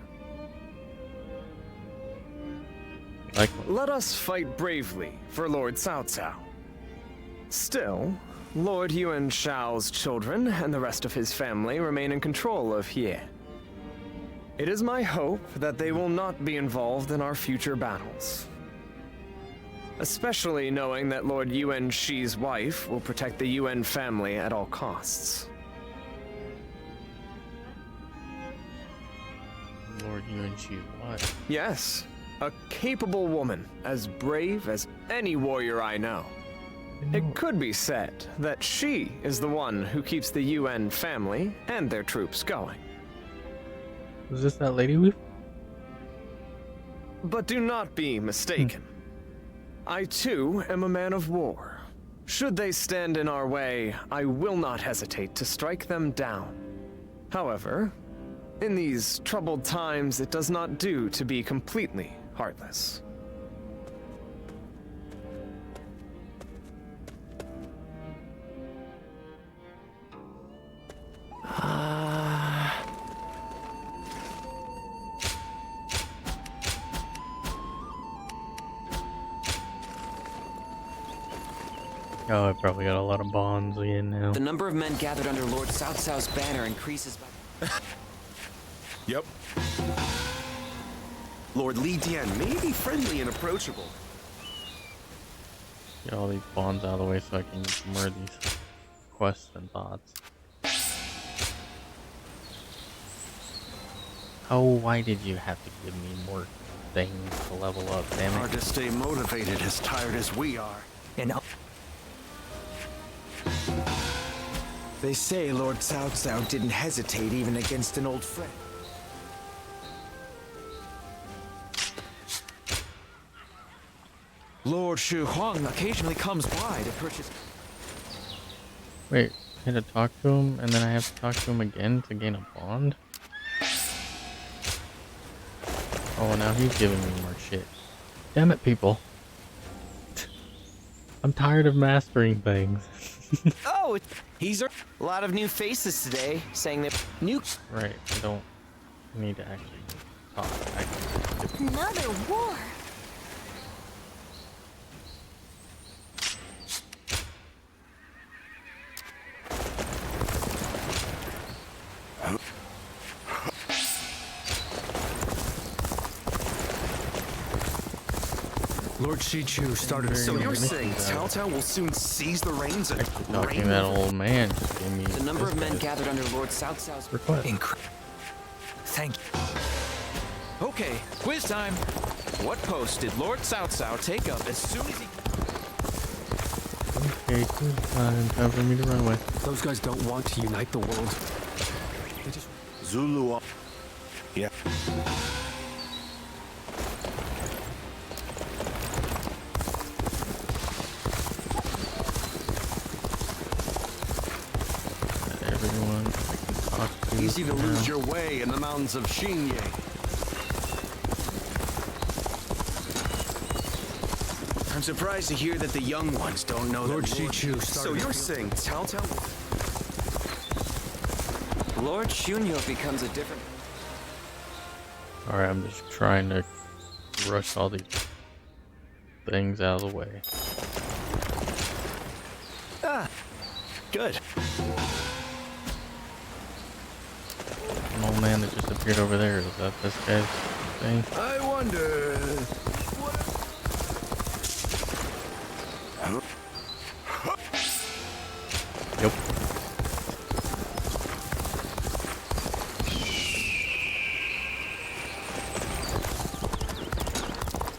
Let us fight bravely for Lord Cao Cao. Still, Lord Yuan Shao's children and the rest of his family remain in control of He. It is my hope that they will not be involved in our future battles. Especially knowing that Lord Yuan Shi's wife will protect the Yuan family at all costs. Lord Yuan Shi's wife? Yes, a capable woman, as brave as any warrior I know. It could be said that she is the one who keeps the Yuan family and their troops going. Was this that lady we... But do not be mistaken. I too am a man of war. Should they stand in our way, I will not hesitate to strike them down. However, in these troubled times, it does not do to be completely heartless. Oh, I probably got a lot of bonds in now. The number of men gathered under Lord Cao Cao's banner increases by... Yep. Lord Li Dian may be friendly and approachable. Get all these bonds out of the way so I can get more of these quests and thoughts. Oh, why did you have to give me more things to level up, damn it? Hard to stay motivated as tired as we are. And They say Lord Cao Cao didn't hesitate even against an old friend. Lord Shu Huang occasionally comes by to purchase... Wait, I had to talk to him, and then I have to talk to him again to gain a bond? Oh, now he's giving me more shit. Damn it, people. I'm tired of mastering things. Oh, he's a lot of new faces today, saying that new... Right, I don't need to actually talk. Another war. Lord Shichu started. So you're saying Cao Cao will soon seize the reins and Talking that old man just gave me The number of men gathered under Lord Cao Cao's request. Thank you. Okay, quiz time. What post did Lord Cao Cao take up as soon as he... Okay, good time for me to run away. Those guys don't want to unite the world. They just... Zulu. Yeah. Everyone I can talk to. Easy to lose your way in the mountains of Xinye. I'm surprised to hear that the young ones don't know Lord that Shichu So started. you're saying Cao Cao... Lord Shunyo becomes a different... Alright, I'm just trying to rush all these things out of the way. Ah, good. An old man that just appeared over there. Is that this guy's thing? I wonder... Yep.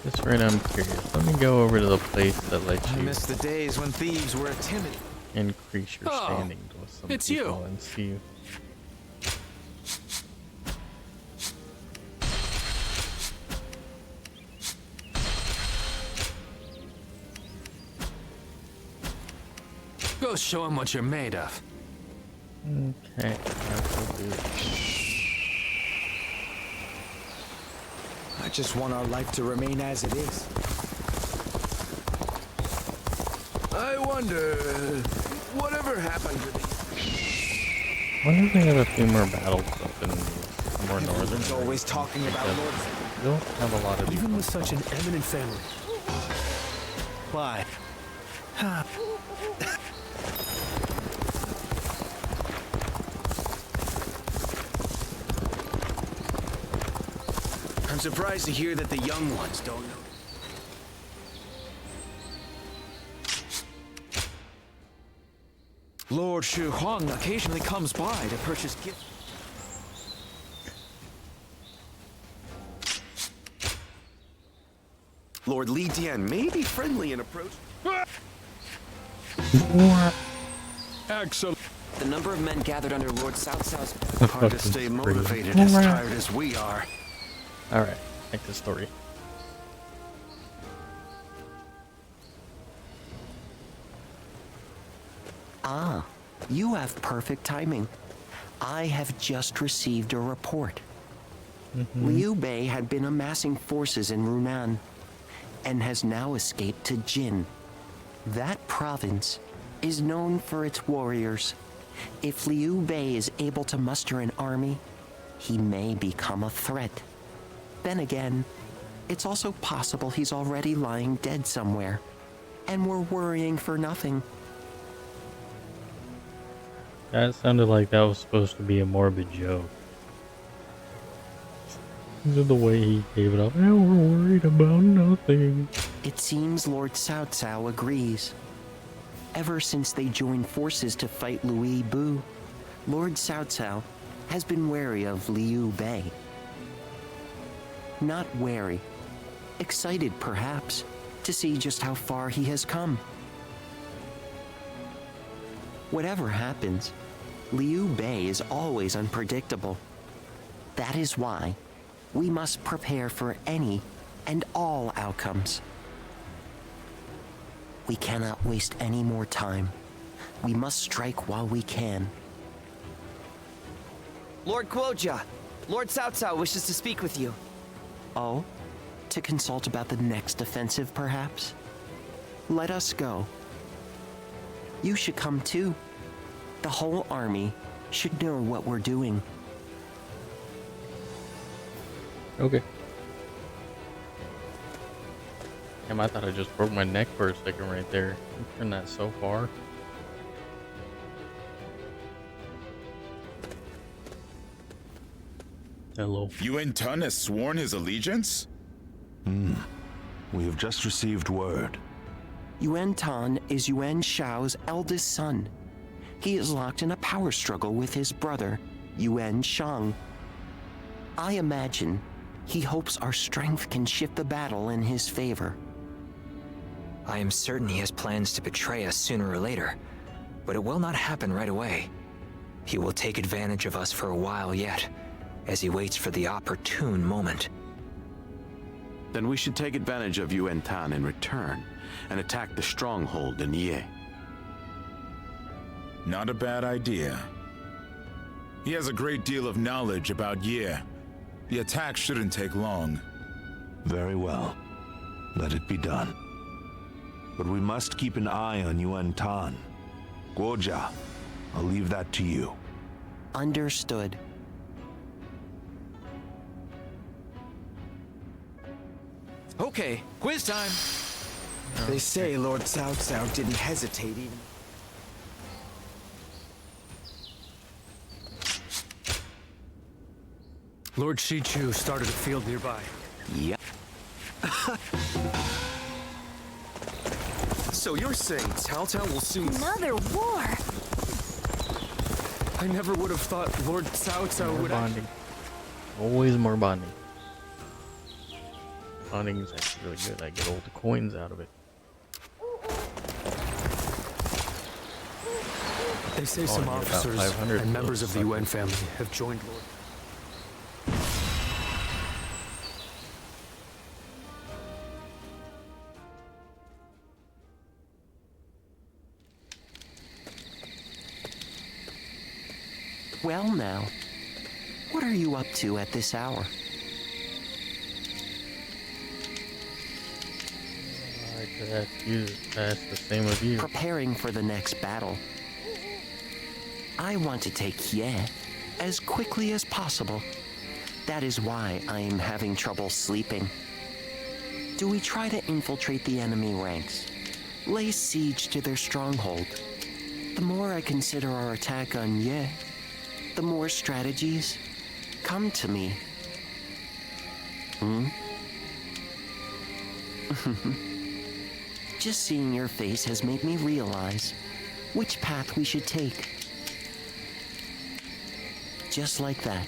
Just right, I'm curious. Let me go over to the place that lets I you miss the days when thieves were timid. increase your Oh, standing with some it's people you. and see. Go show him what you're made of. Okay, that will do. I just want our life to remain as it is. I wonder... whatever happened to the... I wonder if they have a few more battles up in more northern. Everyone's always talking about because Lord... we don't have a lot of these. Even with such an eminent family. Why? I'm surprised to hear that the young ones don't know. Lord Shu Huang occasionally comes by to purchase gifts. Lord Li Dian may be friendly and approach. Excellent. The number of men gathered under Lord Cao Cao's... Hard to stay motivated as tired as we are. Alright, like the story. Ah, you have perfect timing. I have just received a report. Liu Bei had been amassing forces in Runan and has now escaped to Jin. That province is known for its warriors. If Liu Bei is able to muster an army, he may become a threat. Then again, it's also possible he's already lying dead somewhere, and we're worrying for nothing. That sounded like that was supposed to be a morbid joke. The way he gave it up. Now we're worried about nothing. It seems Lord Cao Cao agrees. Ever since they joined forces to fight Louis Bu, Lord Cao Cao has been wary of Liu Bei. Not wary, excited perhaps, to see just how far he has come. Whatever happens, Liu Bei is always unpredictable. That is why we must prepare for any and all outcomes. We cannot waste any more time. We must strike while we can. Lord Guojia, Lord Cao Cao wishes to speak with you. Oh? To consult about the next offensive, perhaps? Let us go. You should come too. The whole army should know what we're doing. Okay. Damn, I thought I just broke my neck for a second right there. You turned that so far. Hello. Yuan Tun has sworn his allegiance? We have just received word. Yuan Tan is Yuan Shao's eldest son. He is locked in a power struggle with his brother, Yuan Shang. I imagine he hopes our strength can shift the battle in his favor. I am certain he has plans to betray us sooner or later, but it will not happen right away. He will take advantage of us for a while yet, as he waits for the opportune moment. Then we should take advantage of Yuan Tan in return and attack the stronghold in Ye. Not a bad idea. He has a great deal of knowledge about Ye. The attack shouldn't take long. Very well. Let it be done. But we must keep an eye on Yuan Tan. Guojia, I'll leave that to you. Understood. Okay, quiz time. They say Lord Cao Cao didn't hesitate even. Lord Shichu started a field nearby. Yep. So you're saying Cao Cao will soon... Another war! I never would have thought Lord Cao Cao More would... bonding. Always more bonding. Bonding is actually really good. I get all the coins out of it. They say Oh, some I need about officers 500 and members of the suckers. UN family have joined Lord. Well now, what are you up to at this hour? I could ask you to ask the same of you. Preparing for the next battle. I want to take Ye as quickly as possible. That is why I am having trouble sleeping. Do we try to infiltrate the enemy ranks? Lay siege to their stronghold? The more I consider our attack on Ye, the more strategies come to me. Just seeing your face has made me realize which path we should take. Just like that,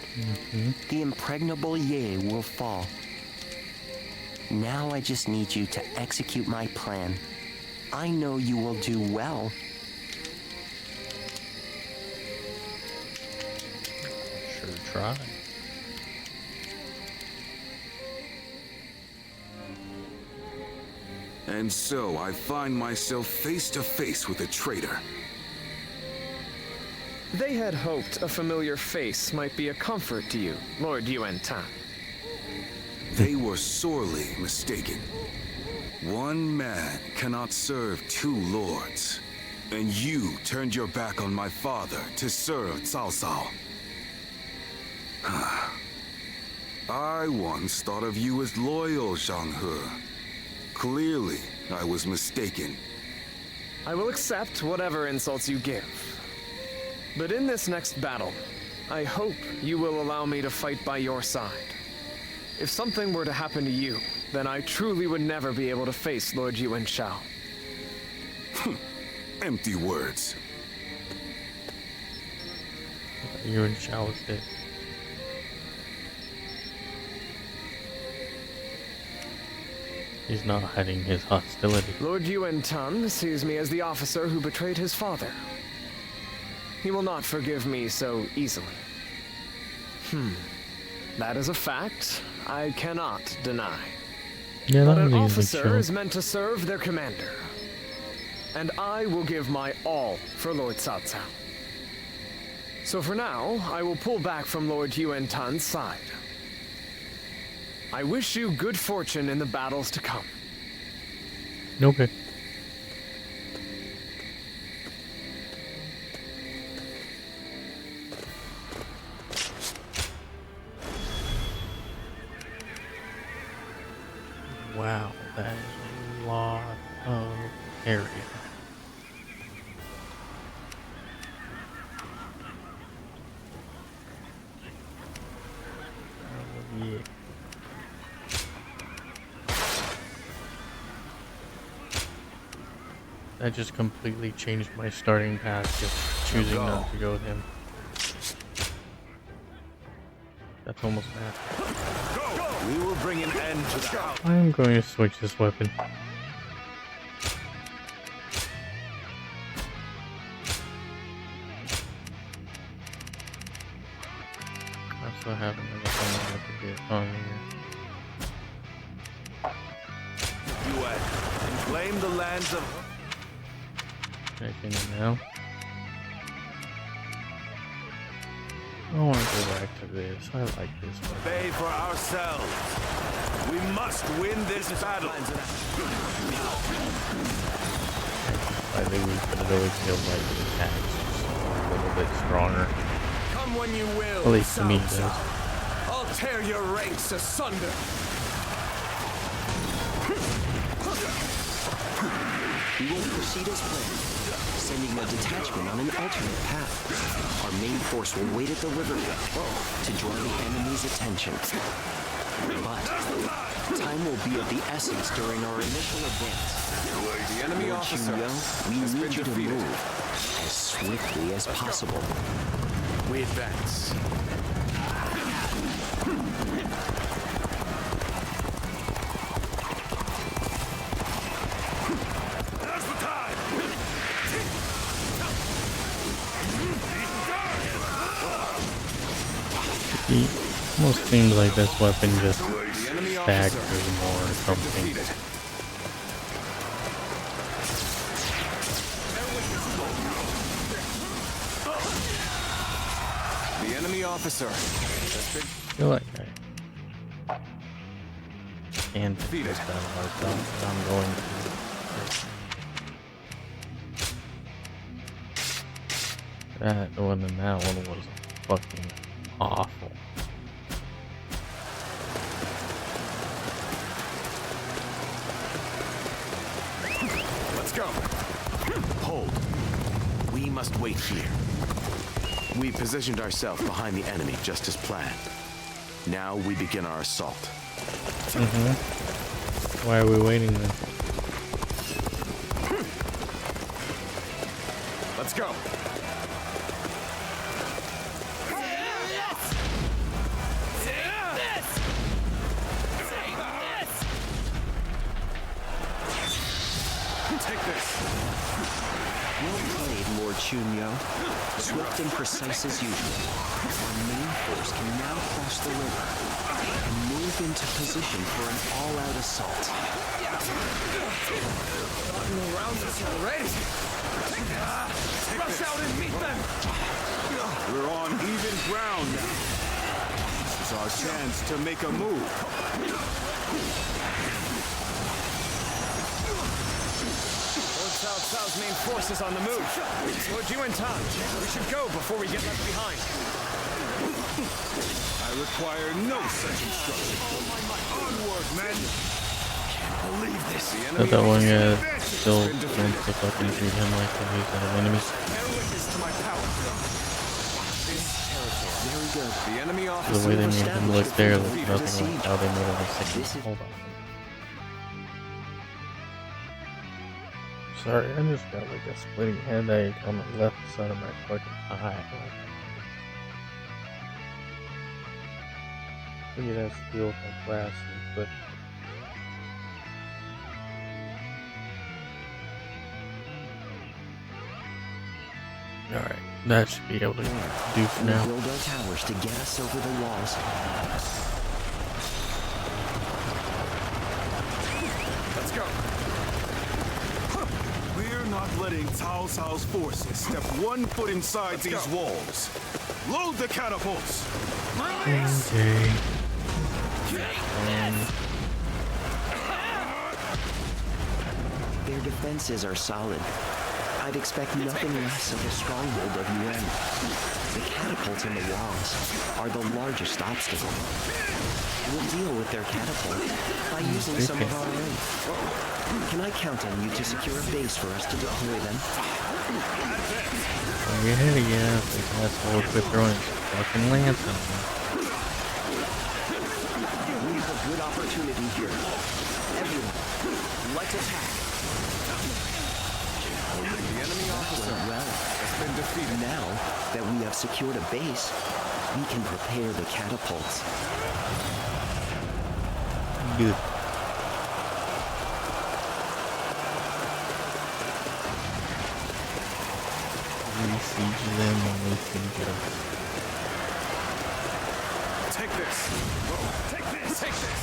the impregnable Ye will fall. Now I just need you to execute my plan. I know you will do well. Sure try. And so I find myself face to face with a traitor. They had hoped a familiar face might be a comfort to you, Lord Yuan Tan. They were sorely mistaken. One man cannot serve two lords. And you turned your back on my father to serve Cao Cao. I once thought of you as loyal, Zhang He. Clearly, I was mistaken. I will accept whatever insults you give. But in this next battle, I hope you will allow me to fight by your side. If something were to happen to you, then I truly would never be able to face Lord Yuan Shao. Empty words. Yuan Shao is dead. He's not hiding his hostility. Lord Yuan Tan sees me as the officer who betrayed his father. He will not forgive me so easily. That is a fact I cannot deny. Yeah, but an officer is meant to serve their commander. And I will give my all for Lord Cao Cao. So for now, I will pull back from Lord Yuan Tan's side. I wish you good fortune in the battles to come. Okay. Wow, that is a lot of area. Yeah. That just completely changed my starting path, just choosing not to go with him. That's almost bad. We will bring an end to that. I'm going to switch this weapon. I also have another thing I have to get on here. UN, claim the lands of... Checking it now. I want to go back to this. I like this one. Pay for ourselves. We must win this battle. I think we could have always feel like the attacks a little bit stronger. Come when you will. At least to me, it does. I'll tear your ranks asunder. We will proceed as planned, sending a detachment on an alternate path. Our main force will wait at the riverfront to draw the enemy's attention. But time will be of the essence during our initial advance. The enemy Lord officer we need you to move as swiftly as possible. We advance. It almost seems like this weapon just staggers more or something. The enemy officer. I feel like I can't defeat it myself, but I'm going to. That one and that one was fucking awful. Let's go. Hold. We must wait here. We positioned ourselves behind the enemy just as planned. Now we begin our assault. Why are we waiting then? Let's go. Take this. Well played, Lord Chunyo. Swift and precise as usual. Our main force can now cross the river and move into position for an all-out assault. Nothing around us already. Rush out and meet them. We're on even ground now. This is our chance to make a move. Cao Cao's main force is on the move. Lord Yuan Tan, we should go before we get left behind. I require no such instruction. Onward, men! believe this. But that one guy still wants to fucking treat him like he's an enemy. Very good. The enemy The officer way they made him look there looks defeated the nothing like siege. how they made him look second. Hold on. Sorry, I just got like a splitting headache on the left side of my fucking eye. I think it has to deal with my glasses, but alright, that should be able to do for now. Build our towers to get us over the walls. Let's go. We're not letting Cao Cao's forces step 1 foot inside these walls. Load the catapults. Okay. Their defenses are solid. I'd expect nothing less of a stronghold of Yuan. The catapults in the walls are the largest obstacle. We'll deal with their catapult by using some of our own. Can I count on you to secure a base for us to deploy them? Go ahead again, if this asshole quit throwing fucking lance at me. We have a good opportunity here. Everyone, let's attack. The enemy officer has been defeated. Now that we have secured a base, we can prepare the catapults. Good. Siege them and we can just Take this. Take this. Take this.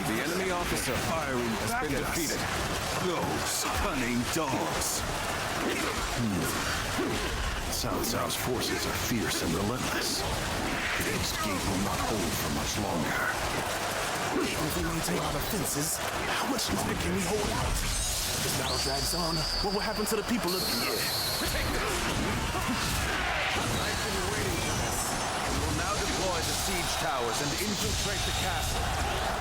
The enemy officer has been defeated. Those cunning dogs. Cao Cao's forces are fierce and relentless. This gate will not hold for much longer. If we maintain our defenses, how much longer can we hold out? If this battle drags on, what will happen to the people of the year? I've been waiting for this. We will now deploy the siege towers and infiltrate the castle.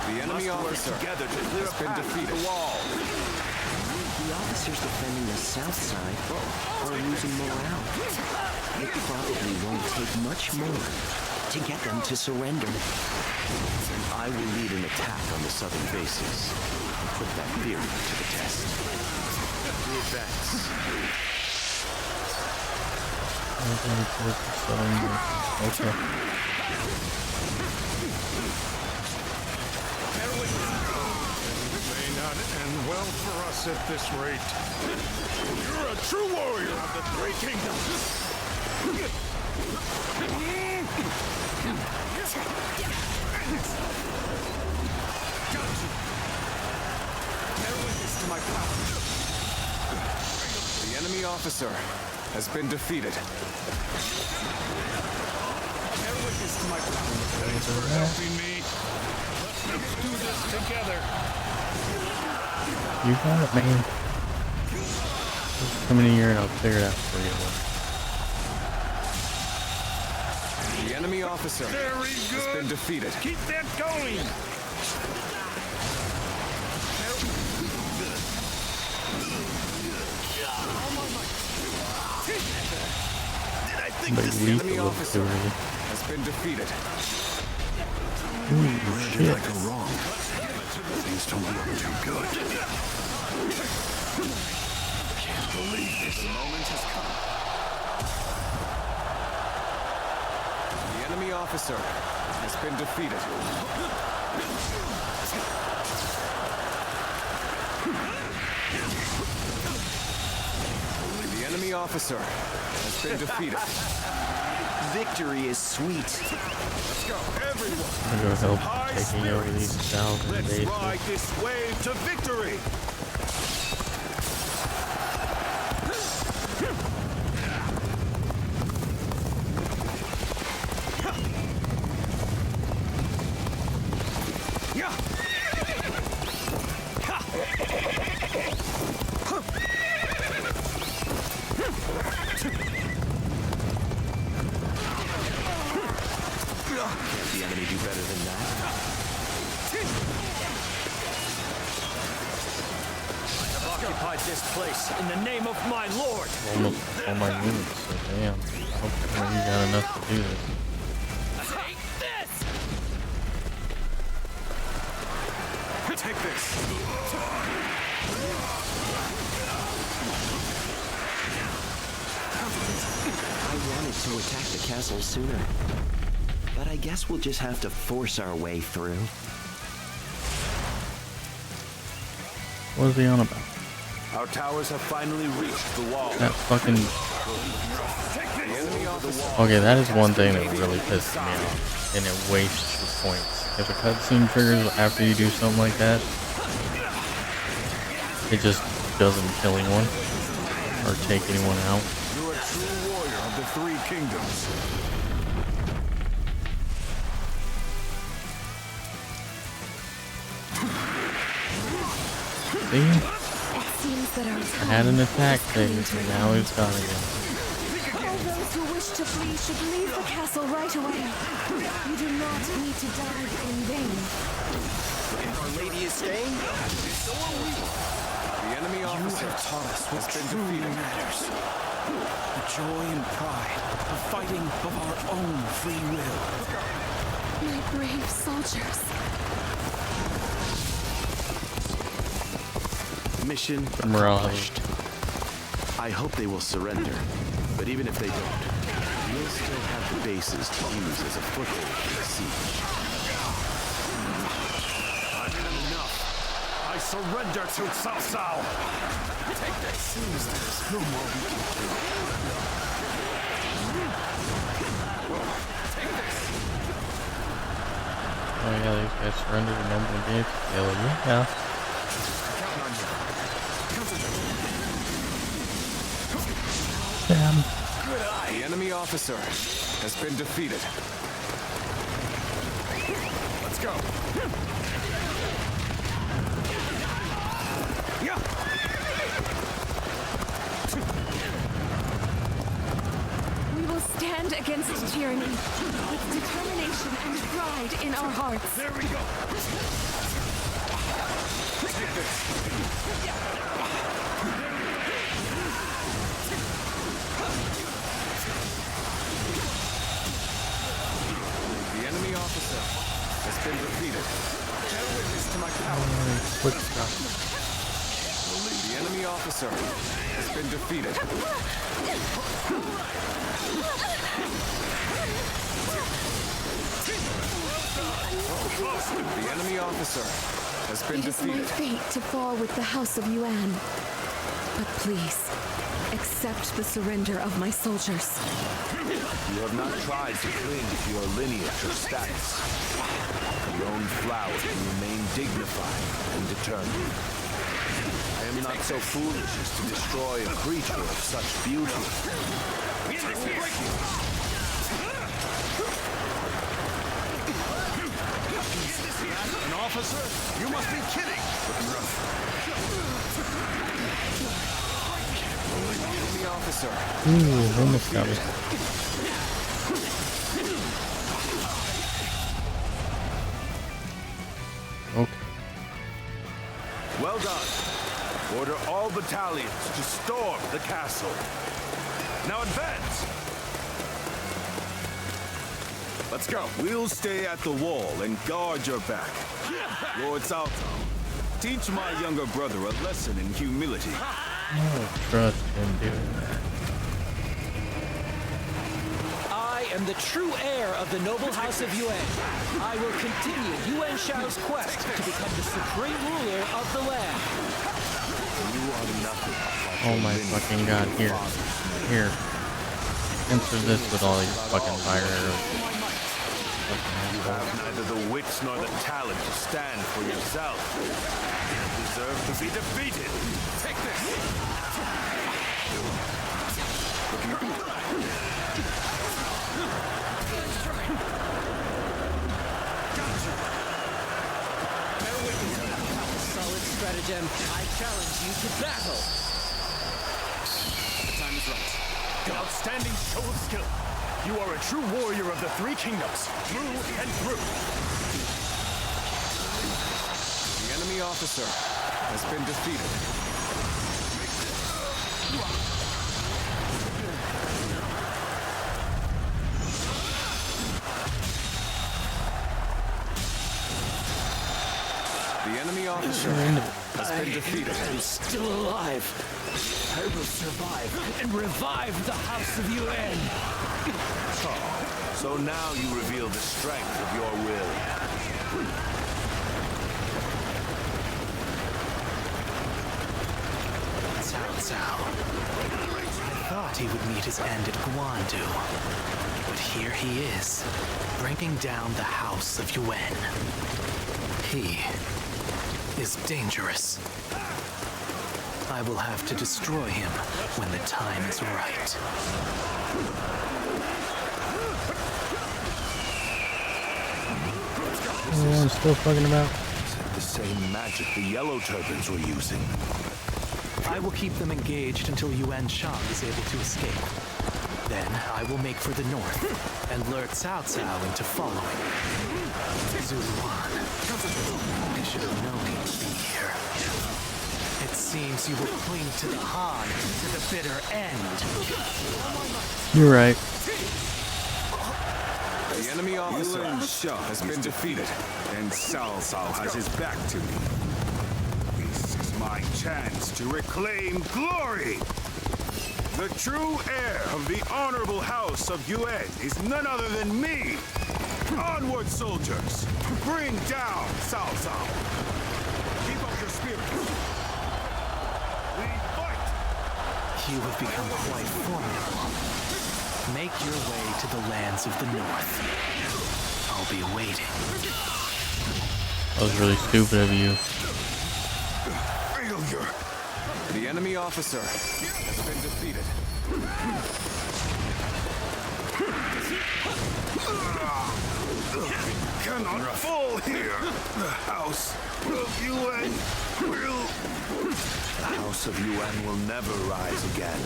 The enemy officer together to clear has been defeated. The wall. The officers defending the south side are losing morale. It probably won't take much more to get them to surrender. I will lead an attack on the southern bases and put that theory to the test. We advance. Okay. May not end well for us at this rate. You're a true warrior of the Three Kingdoms. To my power. The enemy officer has been defeated. Bear witness to my power. Thanks for helping me. Let's do this together. You got it, man. Just come in here and I'll clear it out for you. The enemy officer has been defeated. Keep that going. But The enemy officer has been defeated. Ooh, shit. Go wrong. Things don't look too good. Can't believe this moment has come. The enemy officer has been defeated. The enemy officer has been defeated. Victory is sweet. Let's go, everyone. I'm gonna go help taking over these 1,000 Let's bases. ride this wave to victory. occupied this place in the name of my lord. Almost all my units, so damn. I hope you got enough to do this. Take this! Take this! I wanted to attack the castle sooner, but I guess we'll just have to force our way through. What is he on about? Our towers have finally reached the wall. That fucking... Okay, that is one thing that really pisses me off, and it wastes your points. If a cutscene triggers after you do something like that, it just doesn't kill anyone or take anyone out. You're a true warrior of the three kingdoms. See? It seems that our I had an attack phase, and now he's gone again. all those who wish to flee should leave the castle right away. You do not need to die in vain. If Our Lady is staying, so are we. The enemy officer taught us what has been truly defeated. matters. The joy and pride of fighting of our own free will. My brave soldiers. Mission Morale. accomplished. I hope they will surrender, but even if they don't, we'll still have the bases to use as a foothold in the siege. I've had enough. I surrender to Cao Cao. Take this. Seems there's no more we can do. Take this. Oh yeah, these guys surrendered and opened the gates. Yeah. Counting on you. Damn. Good eye. The enemy officer has been defeated. Let's go. Yeah. We will stand against tyranny with determination and pride in our hearts. There we go. Take this. The enemy officer has been defeated. Bear witness to my power. Quick stuff. The enemy officer has been defeated. The enemy officer has been It is my defeated. fate to fall with the House of Yuan. But please, accept the surrender of my soldiers. You have not tried to cling to your lineage or status. Your own flower can remain dignified and determined. I am not so foolish as to destroy a creature of such beauty. An officer? You must be kidding. Enemy officer. Ooh, almost got me. Okay. Well done. Order all battalions to storm the castle. Now advance! Let's go. We'll stay at the wall and guard your back. Lord Cao Cao, teach my younger brother a lesson in humility. I don't trust him doing that. I am the true heir of the noble house of Yuan. I will continue Yuan Shao's quest to become the supreme ruler of the land. You are nothing like Oh your my lineage fucking god, here. Here. Answer this with all these fucking fire arrows. You have neither the wits nor the talent to stand for yourself. You deserve to be defeated. Take this. Solid stratagem. I challenge you to battle. The time is right. An outstanding show of skill. You are a true warrior of the three kingdoms, through and through. The enemy officer has been defeated. The enemy officer has been defeated. I'm still alive. I will survive and revive the House of Yuan. So now you reveal the strength of your will. Cao Cao. I thought he would meet his end at Guandu. But here he is, bringing down the House of Yuan. He is dangerous. I will have to destroy him when the time is right. Oh, I'm still fucking about. The same magic the Yellow Turbans were using. I will keep them engaged until Yuan Shang is able to escape. Then I will make for the north and lure Cao Cao into following. Zuluan, I should have known he'd be here. It seems you will cling to the Han to the bitter end. You're right. The enemy officer has been defeated, and Cao Cao has his back to me. This is my chance to reclaim glory! The true heir of the honorable house of Yuan is none other than me! Onward, soldiers! Bring down Cao Cao! Keep up your spirits! We fight! You have become quite formidable. Make your way to the lands of the north. I'll be waiting. That was really stupid of you. Failure! The enemy officer has been defeated. Cannot fall here! The house of Yuan will... The House of Yuan will never rise again.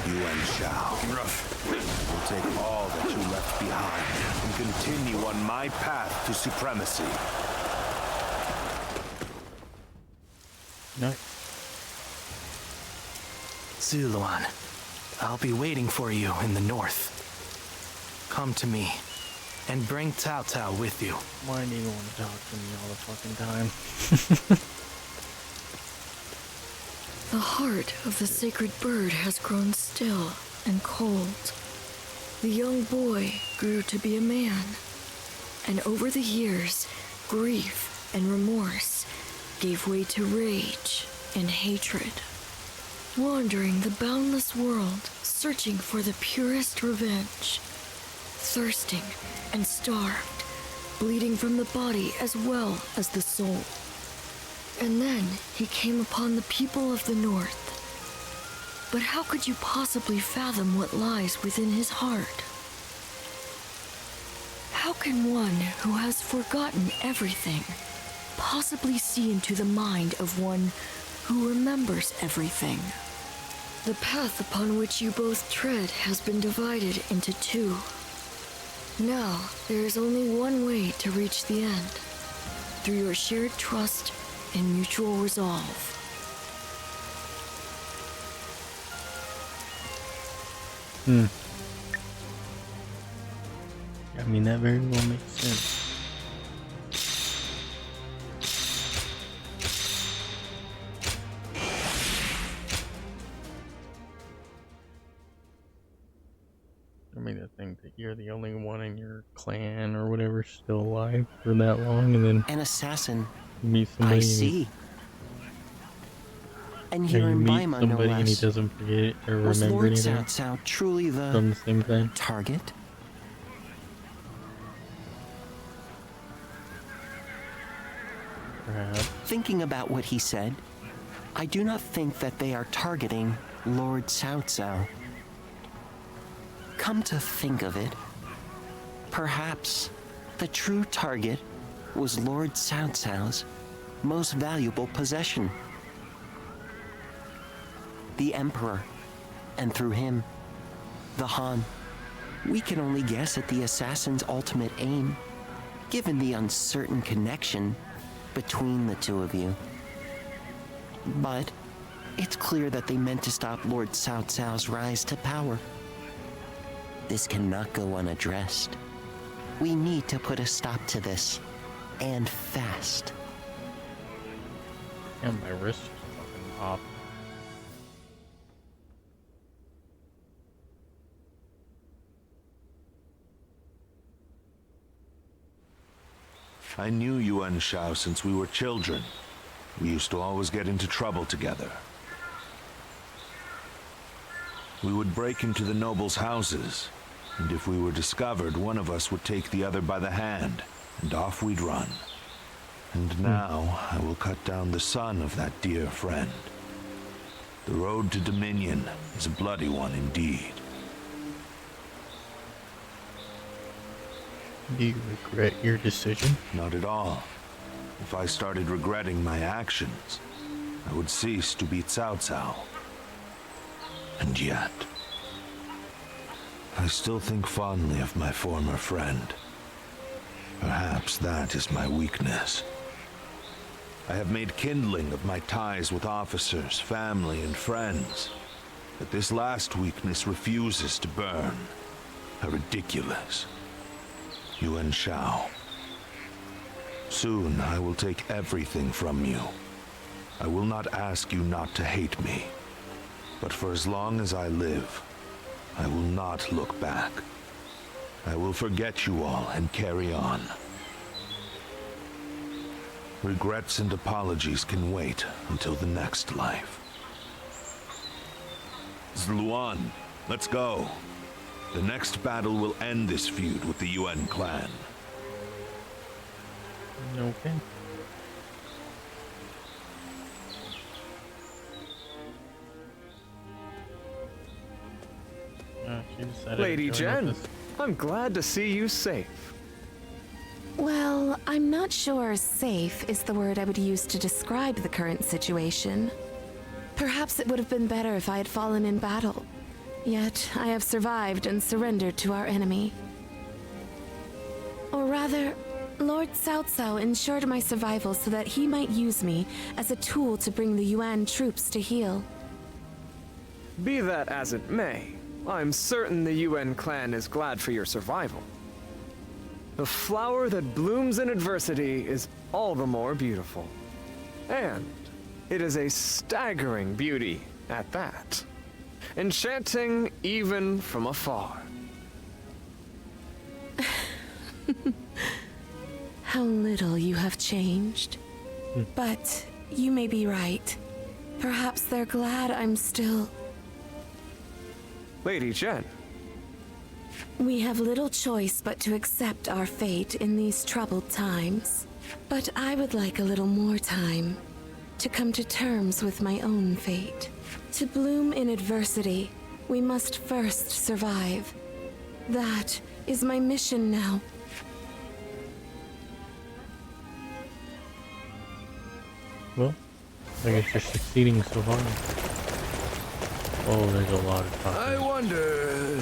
Yuan Shao will take all that you left behind and continue on my path to supremacy. Nice. Zuluan, I'll be waiting for you in the north. Come to me, and bring Cao Cao with you. Why do you want to talk to me all the fucking time? The heart of the sacred bird has grown still and cold. The young boy grew to be a man, and over the years, grief and remorse gave way to rage and hatred. Wandering the boundless world, searching for the purest revenge. Thirsting and starved, bleeding from the body as well as the soul. And then he came upon the people of the north. But how could you possibly fathom what lies within his heart? How can one who has forgotten everything possibly see into the mind of one who remembers everything? The path upon which you both tread has been divided into two. Now, there is only one way to reach the end, through your shared trust and mutual resolve. I mean, that very well makes sense. I mean, to think that you're the only one in your clan or whatever still alive for that long, and then an assassin. Meet somebody. I see. And here you in meet Baima, no somebody and he less. doesn't forget or Was remember Lord anything Cao Cao truly from the same thing. target? Perhaps. Thinking about what he said, I do not think that they are targeting Lord Cao Cao. Come to think of it, perhaps the true target was Lord Cao Cao's most valuable possession. The Emperor, and through him, the Han. We can only guess at the assassin's ultimate aim, given the uncertain connection between the two of you. But it's clear that they meant to stop Lord Cao Cao's rise to power. This cannot go unaddressed. We need to put a stop to this, and fast. And my wrist is fucking off. I knew Yuan Shao since we were children. We used to always get into trouble together. We would break into the nobles' houses, and if we were discovered, one of us would take the other by the hand, and off we'd run. And now, I will cut down the son of that dear friend. The road to Dominion is a bloody one indeed. Do you regret your decision? Not at all. If I started regretting my actions, I would cease to be Cao Cao. And yet, I still think fondly of my former friend. Perhaps that is my weakness. I have made kindling of my ties with officers, family, and friends, but this last weakness refuses to burn. How ridiculous. Yuan Shao. Soon I will take everything from you. I will not ask you not to hate me, but for as long as I live, I will not look back. I will forget you all and carry on. Regrets and apologies can wait until the next life. Zluan, let's go. The next battle will end this feud with the Yuan clan. Okay. Lady Jen, I'm glad to see you safe. Well, I'm not sure safe is the word I would use to describe the current situation. Perhaps it would have been better if I had fallen in battle. Yet, I have survived and surrendered to our enemy. Or rather, Lord Cao Cao ensured my survival so that he might use me as a tool to bring the Yuan troops to heel. Be that as it may, I'm certain the Yuan clan is glad for your survival. The flower that blooms in adversity is all the more beautiful. And it is a staggering beauty at that. Enchanting even from afar. How little you have changed. But you may be right. Perhaps they're glad I'm still... Lady Jen. We have little choice but to accept our fate in these troubled times. But I would like a little more time to come to terms with my own fate. To bloom in adversity, we must first survive. That is my mission now. Well, I guess you're succeeding so far. Oh, there's a lot of talking. I wonder,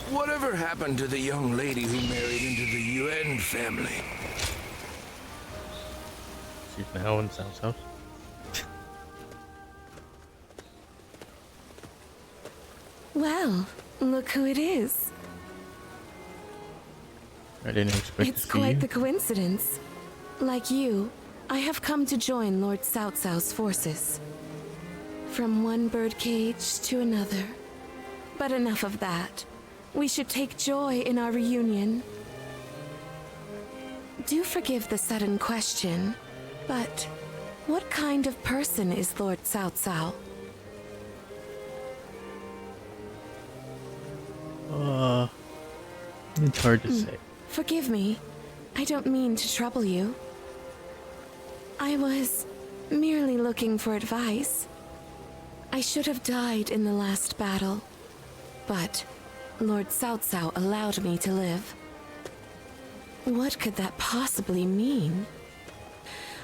whatever happened to the young lady who married into the Yuan family? She's now in Cao's house. Well, look who it is. I didn't expect It's to see quite you. the coincidence. Like you, I have come to join Lord Cao Cao's forces. From one birdcage to another. But enough of that. We should take joy in our reunion. Do forgive the sudden question, but what kind of person is Lord Cao Cao? It's hard to say. Forgive me. I don't mean to trouble you. I was merely looking for advice. I should have died in the last battle, but Lord Cao Cao allowed me to live. What could that possibly mean?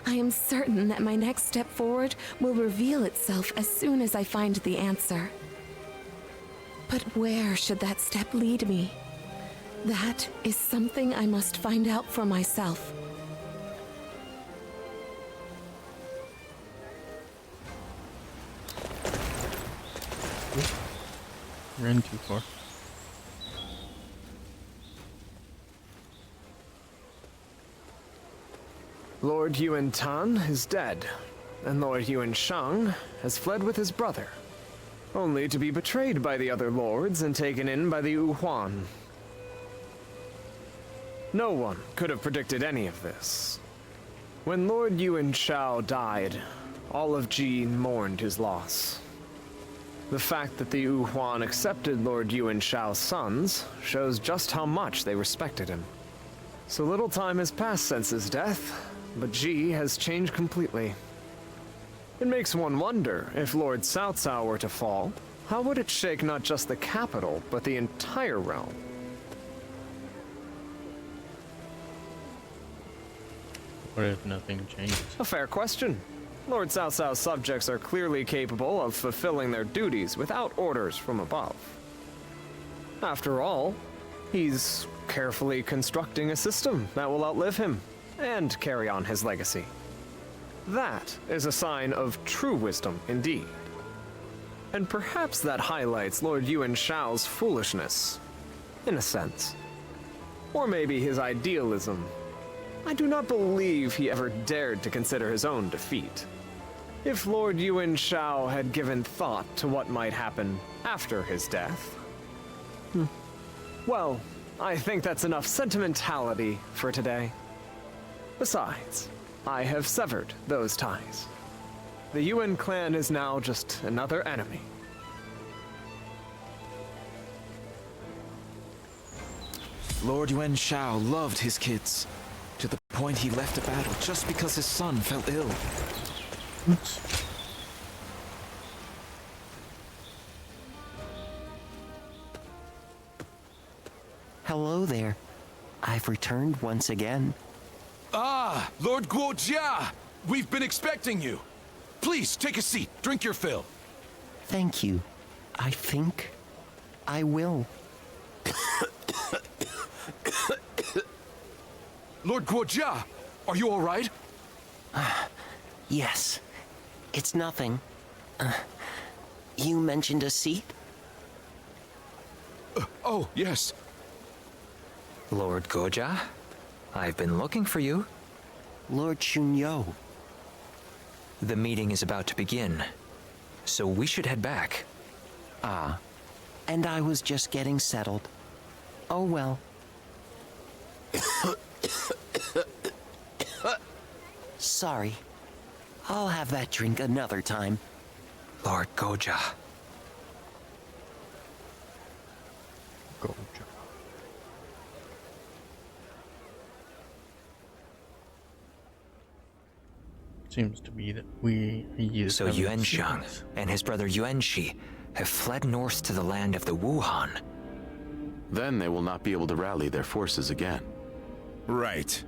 I am certain that my next step forward will reveal itself as soon as I find the answer. But where should that step lead me? That is something I must find out for myself. Ran too far. Lord Yuan Tan is dead. and Lord Yuan Shang has fled with his brother, only to be betrayed by the other lords and taken in by the Wu Huan. No one could have predicted any of this. When Lord Yuan Shao died, all of Ji mourned his loss. The fact that the Wu Huan accepted Lord Yuan Shao's sons shows just how much they respected him. So little time has passed since his death, but Ji has changed completely. It makes one wonder, if Lord Cao Cao were to fall, how would it shake not just the capital, but the entire realm? What if nothing changes? A fair question. Lord Cao Cao's subjects are clearly capable of fulfilling their duties without orders from above. After all, he's carefully constructing a system that will outlive him and carry on his legacy. That is a sign of true wisdom indeed. And perhaps that highlights Lord Yuan Shao's foolishness, in a sense. Or maybe his idealism. I do not believe he ever dared to consider his own defeat. If Lord Yuan Shao had given thought to what might happen after his death... Well, I think that's enough sentimentality for today. Besides, I have severed those ties. The Yuan clan is now just another enemy. Lord Yuan Shao loved his kids, to the point he left a battle just because his son fell ill. Oops. Hello there. I've returned once again. Ah, Lord Guojia! We've been expecting you. Please, take a seat. Drink your fill. Thank you. I think I will. Lord Guojia, are you all right? Yes. It's nothing. You mentioned a seat? Oh, yes. Lord Goja, I've been looking for you. Lord Chunyo. The meeting is about to begin, so we should head back. Ah, and I was just getting settled. Oh well. Sorry. I'll have that drink another time. Lord Goja. Goja. Seems to be that So Yuan Shang and his brother Yuan Shi have fled north to the land of the Wuhan. Then they will not be able to rally their forces again. Right.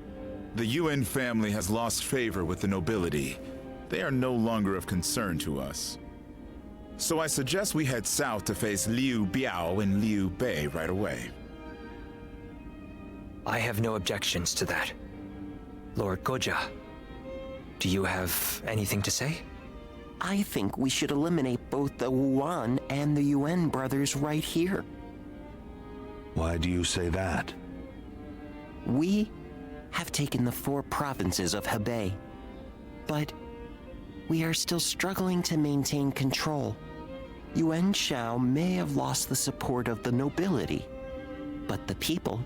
The Yuan family has lost favor with the nobility. They are no longer of concern to us. So I suggest we head south to face Liu Biao and Liu Bei right away. I have no objections to that. Lord Goja, do you have anything to say? I think we should eliminate both the Wuan and the Yuan brothers right here. Why do you say that? We have taken the 4 provinces of Hebei, but we are still struggling to maintain control. Yuan Shao may have lost the support of the nobility, but the people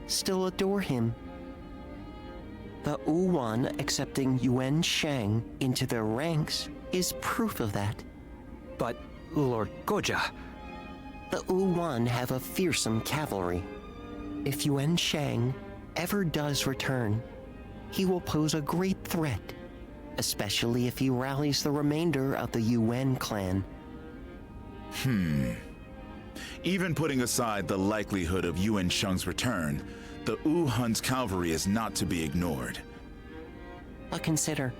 still adore him. The Wuan accepting Yuan Shang into their ranks is proof of that. But, Lord Goja... The Wuan have a fearsome cavalry. If Yuan Shang ever does return, he will pose a great threat, especially if he rallies the remainder of the Yuan clan. Even putting aside the likelihood of Yuan Shang's return, the Wu Hun's cavalry is not to be ignored. But consider,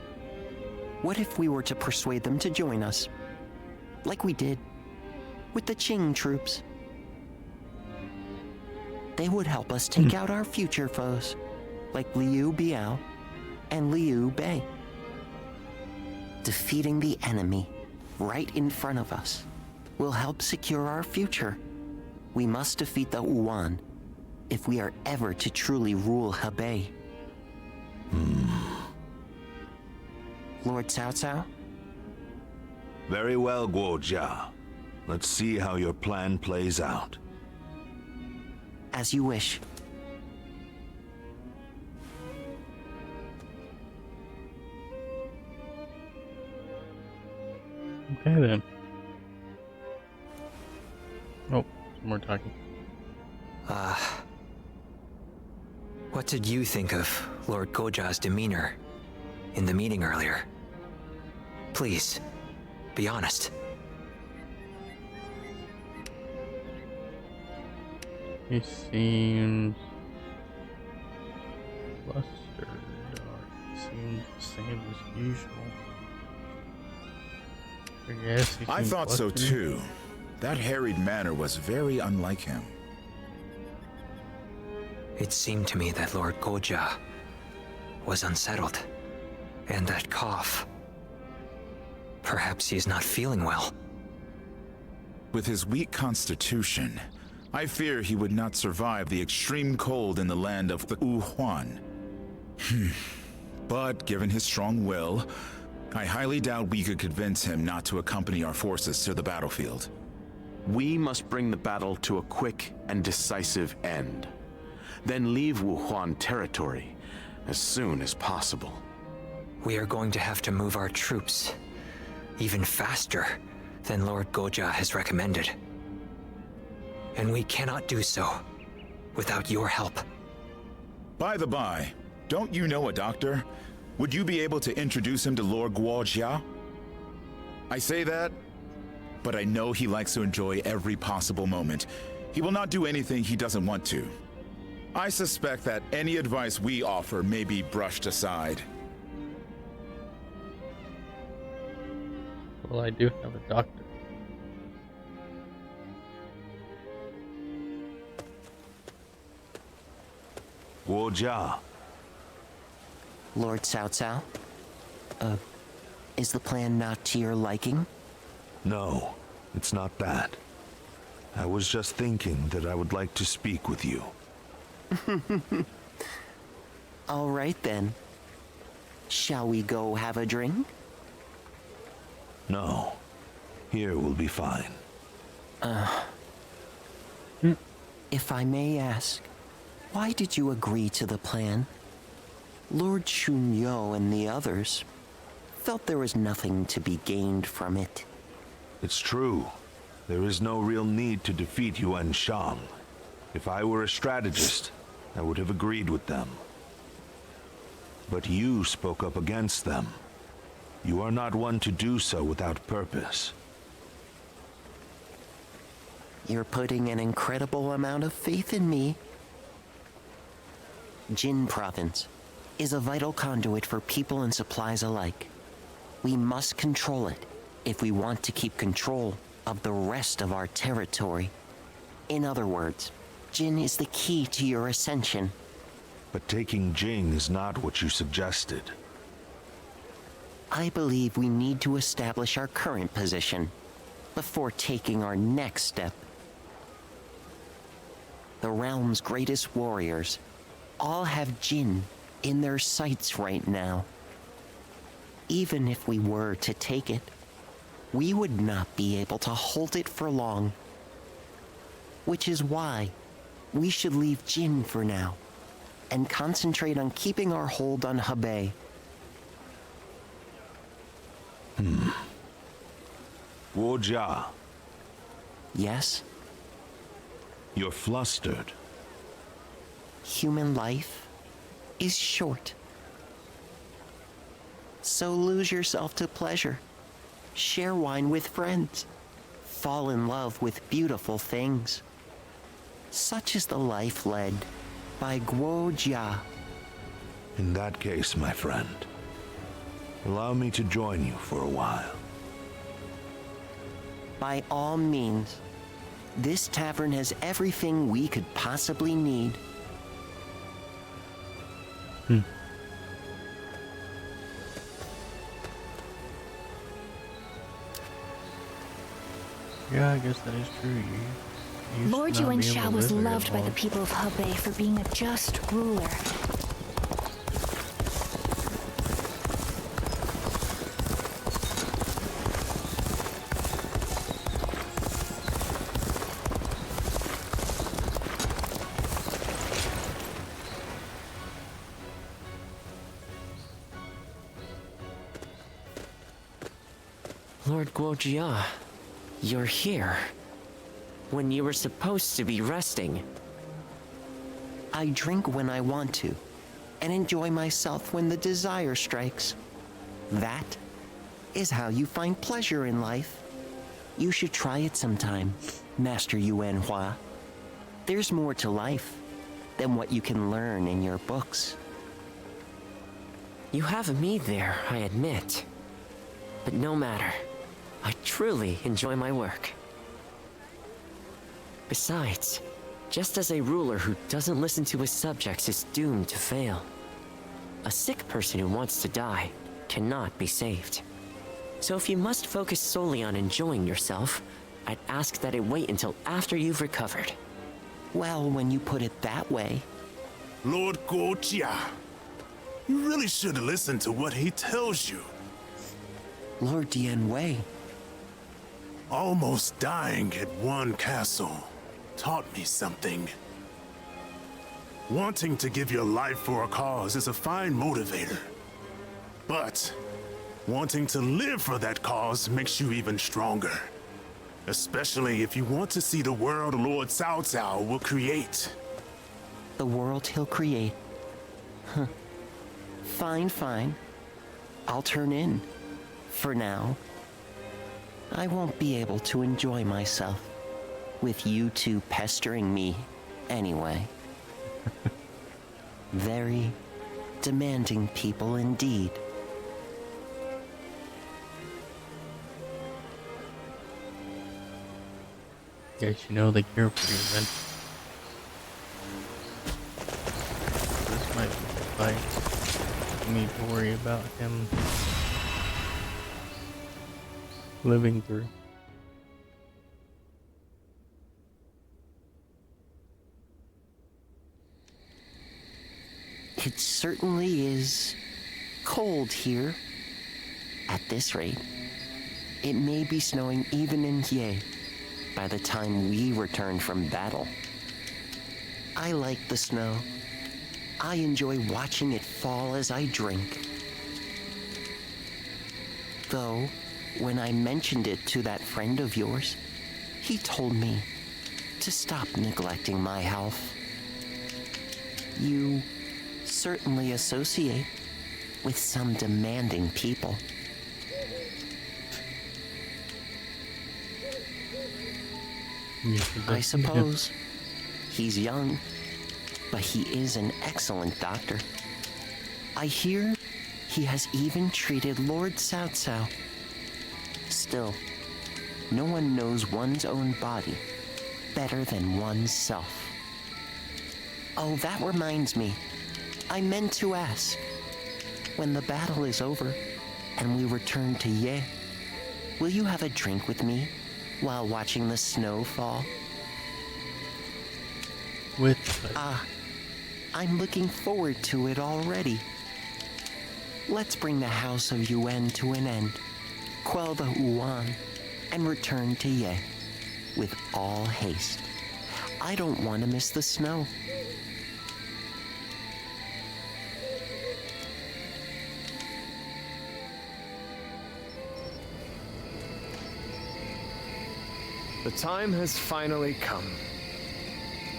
what if we were to persuade them to join us, like we did with the Qing troops? They would help us take out our future foes, like Liu Biao and Liu Bei. Defeating the enemy right in front of us will help secure our future. We must defeat the Wuan if we are ever to truly rule Hebei. Lord Cao Cao? Very well, Guojia. Let's see how your plan plays out. As you wish. Okay then. Oh, some more talking. What did you think of Lord Goja's demeanor in the meeting earlier? Please, be honest. He seems flustered, or he seems the same as usual. I thought so too. That harried manner was very unlike him. It seemed to me that Lord Goja was unsettled. And that cough. Perhaps he is not feeling well. With his weak constitution, I fear he would not survive the extreme cold in the land of the Wuhuan. But given his strong will, I highly doubt we could convince him not to accompany our forces to the battlefield. We must bring the battle to a quick and decisive end. Then leave Wuhuan territory as soon as possible. We are going to have to move our troops even faster than Lord Goja has recommended. And we cannot do so without your help. By the by, don't you know a doctor? Would you be able to introduce him to Lord Guojia? I say that, but I know he likes to enjoy every possible moment. He will not do anything he doesn't want to. I suspect that any advice we offer may be brushed aside. Well, I do have a doctor. Guojia. Lord Cao Cao? Is the plan not to your liking? No, it's not that. I was just thinking that I would like to speak with you. All right then. Shall we go have a drink? No. Here will be fine. If I may ask, why did you agree to the plan? Lord Chunyo and the others felt there was nothing to be gained from it. It's true. There is no real need to defeat Yuan Shang. If I were a strategist, I would have agreed with them. But you spoke up against them. You are not one to do so without purpose. You're putting an incredible amount of faith in me. Jin Province is a vital conduit for people and supplies alike. We must control it if we want to keep control of the rest of our territory. In other words, Jin is the key to your ascension. But taking Jing is not what you suggested. I believe we need to establish our current position before taking our next step. The realm's greatest warriors all have Jin in their sights right now. Even if we were to take it, we would not be able to hold it for long. Which is why we should leave Jin for now and concentrate on keeping our hold on Hebei. Guojia. Yes? You're flustered. Human life is short. So lose yourself to pleasure. Share wine with friends. Fall in love with beautiful things. Such is the life led by Guojia. In that case, my friend, allow me to join you for a while. By all means. This tavern has everything we could possibly need. Yeah, I guess that is true. You Lord should not Yuan be able to Shao was live very loved by the long. people of Hebei for being a just ruler. Lord Guojia, you're here. When you were supposed to be resting. I drink when I want to, and enjoy myself when the desire strikes. That is how you find pleasure in life. You should try it sometime, Master Yuan Hua. There's more to life than what you can learn in your books. You have me there, I admit. But no matter, I truly enjoy my work. Besides, just as a ruler who doesn't listen to his subjects is doomed to fail, a sick person who wants to die cannot be saved. So if you must focus solely on enjoying yourself, I'd ask that it wait until after you've recovered. Well, when you put it that way... Lord Guojia, you really should listen to what he tells you. Lord Dianwei. Almost dying at one castle taught me something. Wanting to give your life for a cause is a fine motivator. But wanting to live for that cause makes you even stronger. Especially if you want to see the world Lord Cao Cao will create. The world he'll create? Huh. Fine. I'll turn in. For now. I won't be able to enjoy myself with you two pestering me anyway. Very demanding people indeed. Guess you know they care for you then. This might be the fight. You need to worry about him living through. It certainly is cold here. At this rate, it may be snowing even in Ye by the time we return from battle. I like the snow. I enjoy watching it fall as I drink. Though, when I mentioned it to that friend of yours, he told me to stop neglecting my health. You certainly associate with some demanding people. I suppose he's young, but he is an excellent doctor. I hear he has even treated Lord Cao Cao. Still, no one knows one's own body better than oneself. Oh, that reminds me. I meant to ask. When the battle is over and we return to Ye, will you have a drink with me while watching the snow fall? I'm looking forward to it already. Let's bring the House of Yuan to an end, quell the Yuan, and return to Ye with all haste. I don't want to miss the snow. The time has finally come.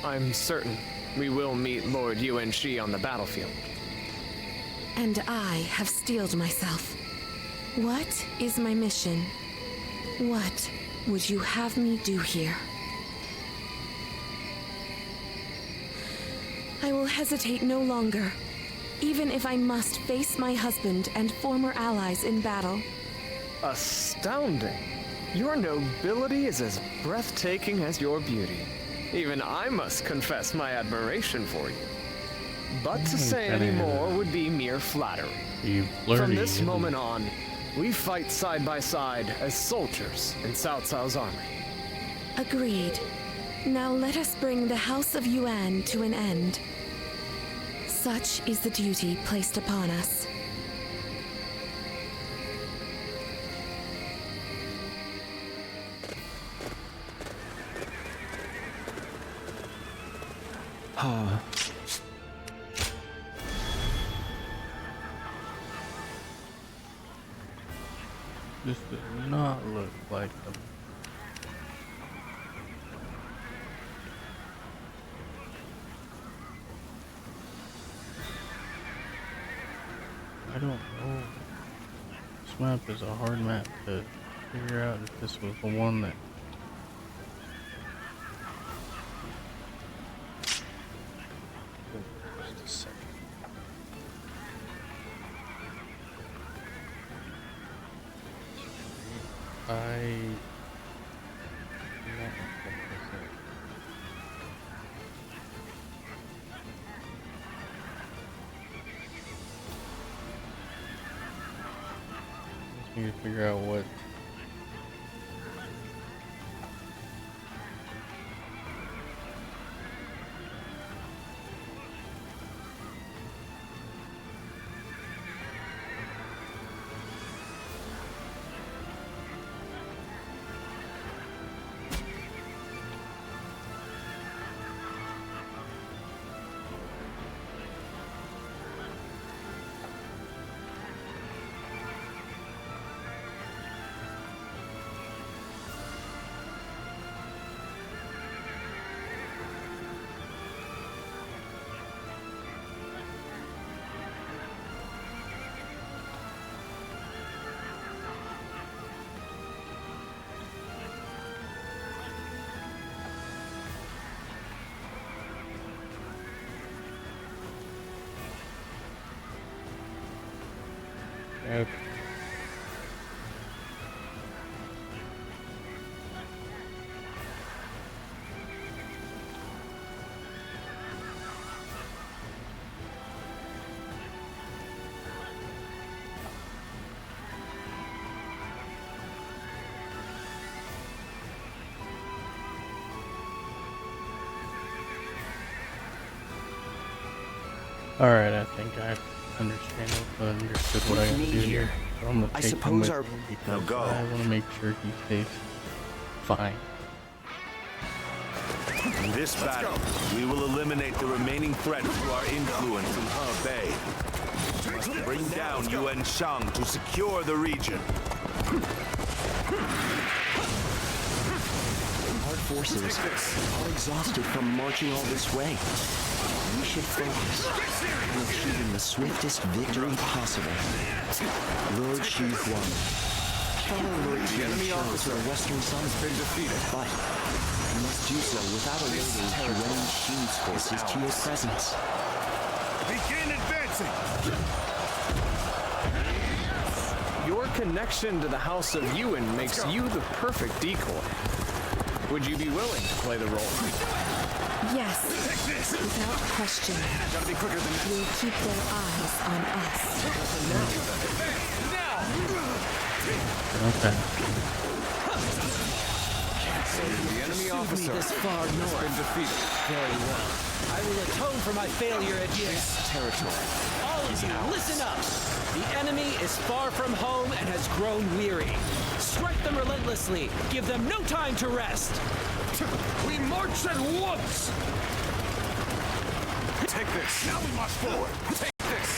I'm certain we will meet Lord Yuan Shi on the battlefield. And I have steeled myself. What is my mission? What would you have me do here? I will hesitate no longer, even if I must face my husband and former allies in battle. Astounding! Your nobility is as breathtaking as your beauty. Even I must confess my admiration for you. But to say any more would be mere flattery. From this moment on, we fight side by side as soldiers in Cao Cao's army. Agreed. Now let us bring the House of Yuan to an end. Such is the duty placed upon us. This does not look like them. I don't know. This map is a hard map to figure out if this was the one that... Just a second. Need to figure out what. Okay. Alright, I think I understood what I gotta do here. So I'm gonna take him with me because I want to make sure he stays fine. In this battle, we will eliminate the remaining threat to our influence in Hebei. We must bring down Yuan Shang to secure the region. Our forces are exhausted from marching all this way. We should focus on achieving the swiftest victory possible. Lord Shu Huan, fellow Lord Enemy officer Western Sun has been defeated, but you must do so without alerting Yuan Shu's forces to your presence. Begin advancing! Your connection to the House of Yuan makes you the perfect decoy. Would you be willing to play the role? Yes, without question. We'll keep their eyes on us. Okay. The enemy officer this far north has been defeated. Very well. I will atone for my failure at this territory. All of you, listen up! The enemy is far from home and has grown weary. Strike them relentlessly. Give them no time to rest. We march at once! Take this. Now we march forward. Take this.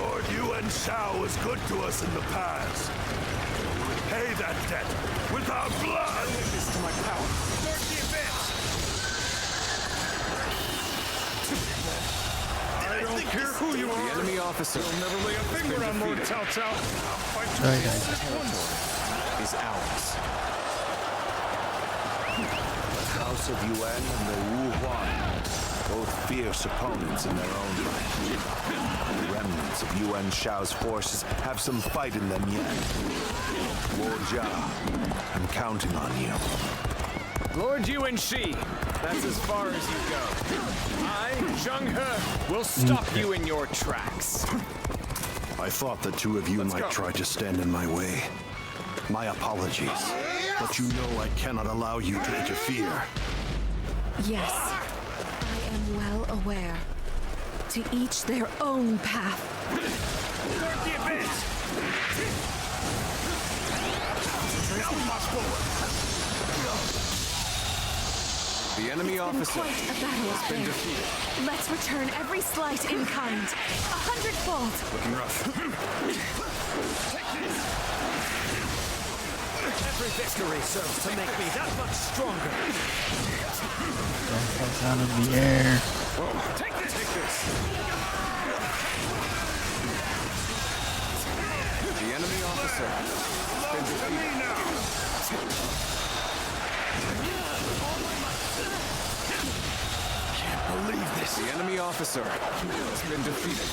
Lord Yuan Shao was good to us in the past. Pay that debt with our blood. Witness to my power. Start the advance. I don't care who you are. The enemy officer. You'll never lay a finger on Lord Cao Cao. This territory is ours. The House of Yuan and the Wu Huan, both fierce opponents in their own right. The remnants of Yuan Shao's forces have some fight in them yet. Wu Jia, I'm counting on you. Lord Yuan Shi, that's as far as you go. I, Zheng He, will stop you in your tracks. I thought the two of you might try to stand in my way. My apologies, but you know I cannot allow you to interfere. Yes, I am well aware. To each their own path. Start the advance! Now we march forward! The enemy officer Quite a battle has been defeated. Let's return every slight in kind. 100-fold. Looking rough. victory serves to make me that much stronger. Don't out of the air. Take this! Take this! The enemy officer has been defeated. Can't believe this. The enemy officer has been defeated.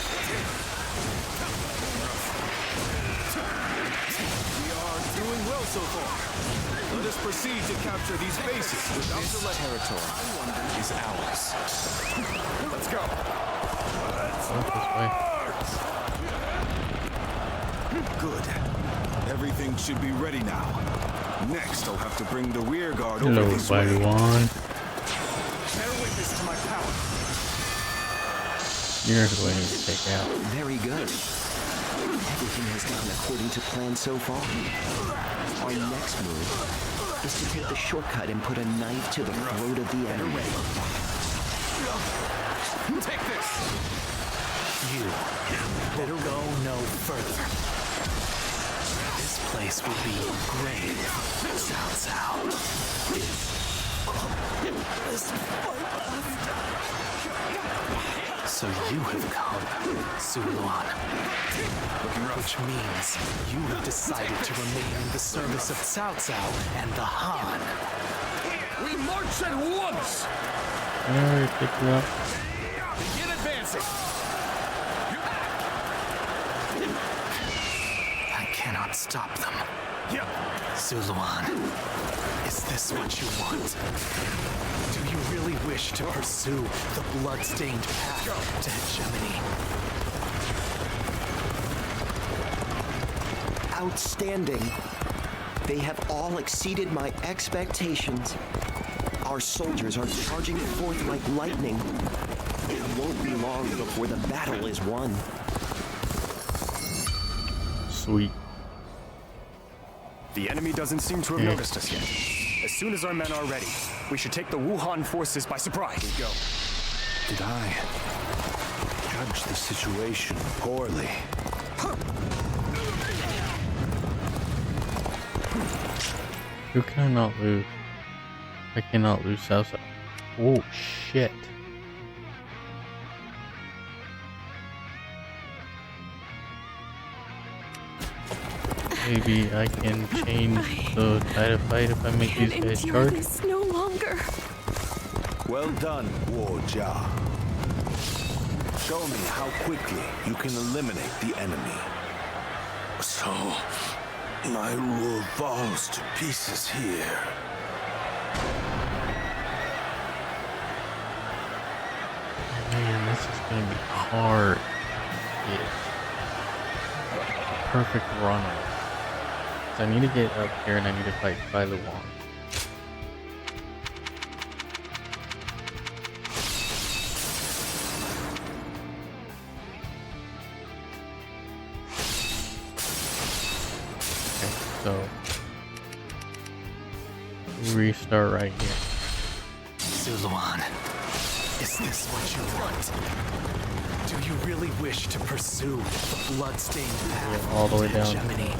We are doing well so far. Let us proceed to capture these bases without delay. Territory is ours. Let's go. Good. Everything should be ready now. Next, I'll have to bring the rear guard Hello, over this way. Padawan. Bear witness to my power. You're who I need to take out. Very good. Everything has gone according to plan so far. Our next move is to take the shortcut and put a knife to the throat of the enemy. Take this. You better go no further. This place will be your grave, Cao Cao. So you have come, Suluan. Which means you have decided to remain in the service of Cao Cao and the Han. We march at once. Alright, pick you up. Begin advancing. I cannot stop them. Suluan, is this what you want? Do you really wish to pursue the blood-stained path to hegemony? Outstanding. They have all exceeded my expectations. Our soldiers are charging forth like lightning. It won't be long before the battle is won. Sweet. The enemy doesn't seem to have noticed us yet. As soon as our men are ready, we should take the Wuhan forces by surprise. Go. Did I judge the situation poorly? Who can I not lose? I cannot lose Cao Cao. Oh shit. Maybe I can change the tide of fight if I make these guys charge. This no longer. Well done, Guo Jia. Show me how quickly you can eliminate the enemy. So, my rule falls to pieces here. Man, this is gonna be hard. Yeah. Perfect run. So I need to get up here and I need to fight Bai Luan. Okay, so restart right here. Suluan, is this what you want? Do you really wish to pursue the blood-stained path all the way to down. hegemony?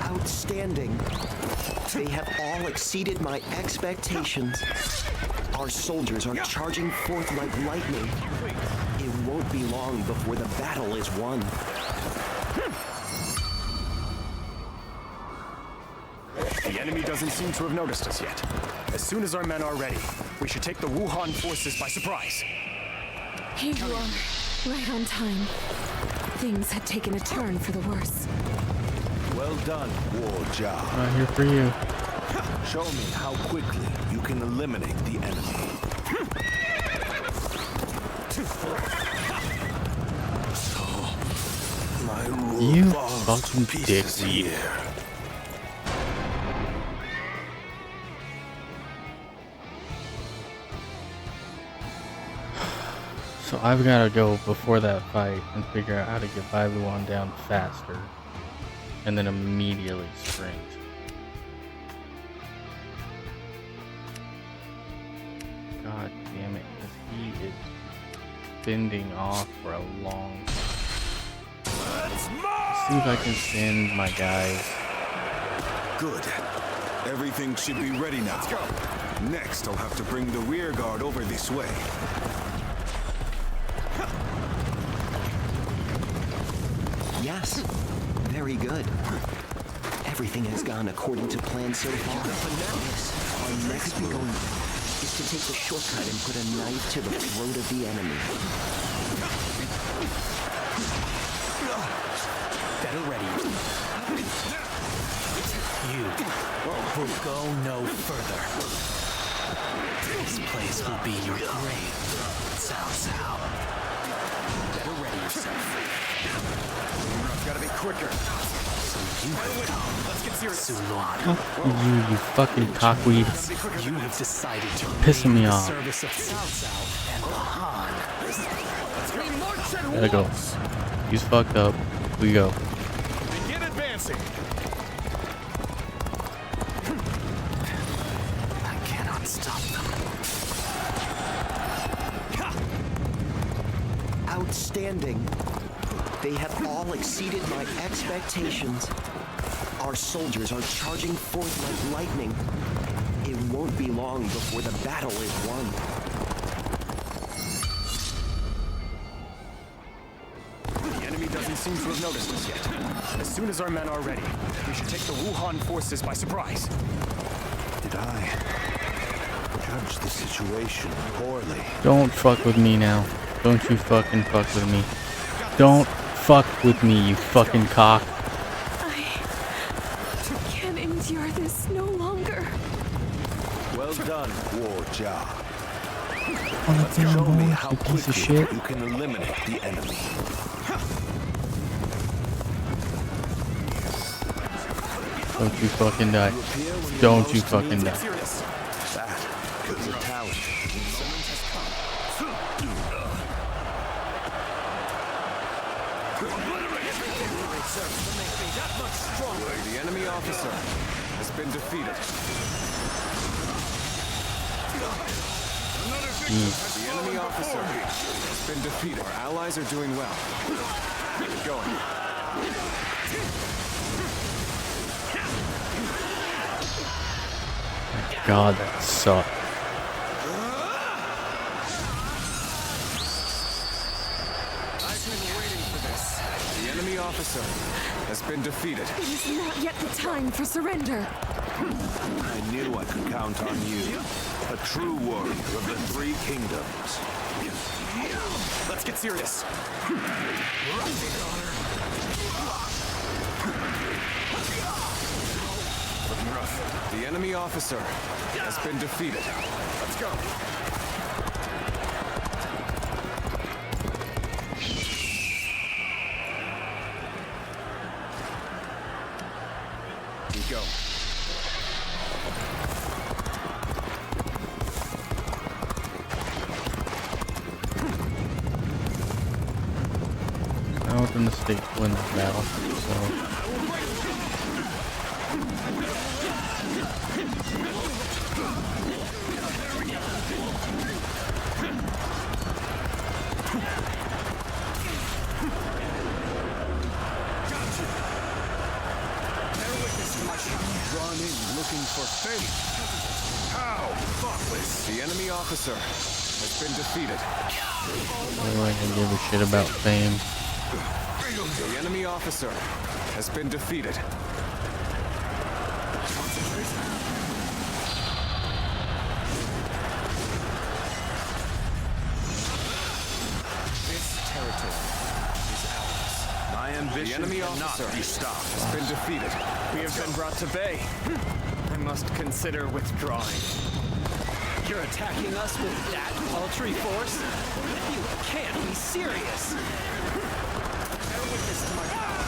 Outstanding. They have all exceeded my expectations. Our soldiers are charging forth like lightning. It won't be long before the battle is won. The enemy doesn't seem to have noticed us yet. As soon as our men are ready, we should take the Wuhan forces by surprise. Here you are, right on time. Things had taken a turn for the worse. Well done, Guo Jia. I'm here for you. Show me how quickly you can eliminate the enemy. So, my rule You falls fucking to pieces dick. here. So I've got to go before that fight and figure out how to get Bai Luan down faster. And then immediately sprint. God damn it, because he is bending off for a long time. See if I can send my guys. Good. Everything should be ready now. Let's go. Next, I'll have to bring the rear guard over this way. Yes, very good. Everything has gone according to plan so far. Our next move is to take the shortcut and put a knife to the throat of the enemy. Better ready. You will go no further. This place will be your grave, Cao Cao. Better ready yourself. Gotta be quicker. So you will come. Let's get serious. Suluan. You fucking cockweed. You have decided to pissing me the off. service of Cao Cao and the Han. Gotta go. He's fucked up. We go. Begin advancing. I cannot stop them. Outstanding. They have all exceeded my expectations. Our soldiers are charging forth like lightning. It won't be long before the battle is won. The enemy doesn't seem to have noticed us yet. As soon as our men are ready, we should take the Wuhan forces by surprise. Did I judge the situation poorly? Don't fuck with me now. Don't you fucking fuck with me. Don't fuck with me, you fucking cock. I can't endure this no longer. Well done, Guo Jia. Fucking Show me boy, how you piece of quickly shit. you can eliminate the enemy. Don't you fucking die. Don't you fucking die. That is a talent. The enemy officer has been defeated. The enemy officer has been defeated. Our allies are doing well. Keep going. God, that sucked. I've been waiting for this. The enemy officer has been defeated. It is not yet the time for surrender. I knew I could count on you. A true warrior of the three kingdoms. Let's get serious. The enemy officer has been defeated. Let's go. We go. I don't think the states win this battle, so. Drawn in, looking for fate. How thoughtless! The enemy officer has been defeated. I don't like to give a shit about fame. The enemy officer has been defeated. This territory is ours. My ambition The enemy cannot officer be stopped. has been defeated. We have been brought to bay. I must consider withdrawing. You're attacking us with that paltry force? You can't be serious. Bear witness to my power.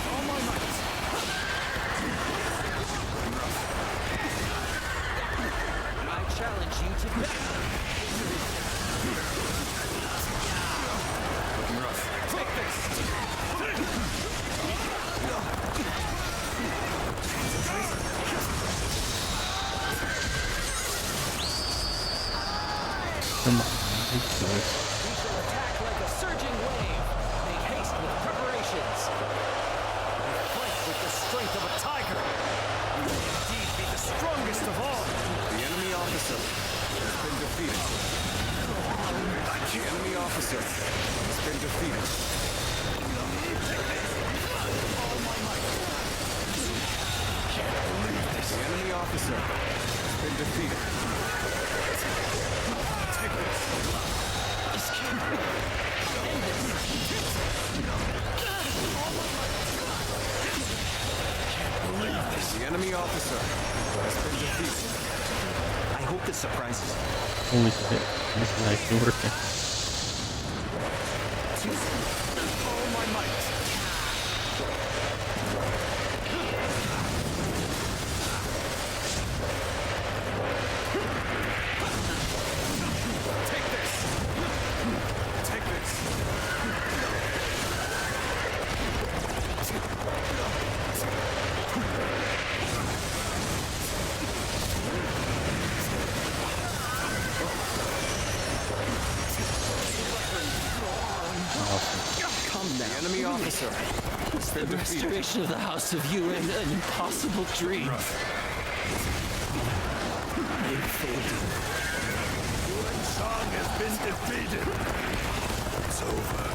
All my might. I challenge you to battle. Take this. Come on. ridiculous. We shall attack like a surging wave. Make haste with preparations. We fight with the strength of a tiger. We will indeed be the strongest of all. The enemy officer has been defeated. The enemy officer has been defeated. All my might. Can't believe this. The enemy officer has been defeated. Take this. This can't end this. All my might. Can't believe this. The enemy officer has been defeated. I hope this surprises you. Holy shit, this is actually working. All my might. Take this. Take this. Come now. The enemy officer has been The defeated. restoration of the House of Yuan, an impossible dream. Yuan Shang has been defeated. It's over.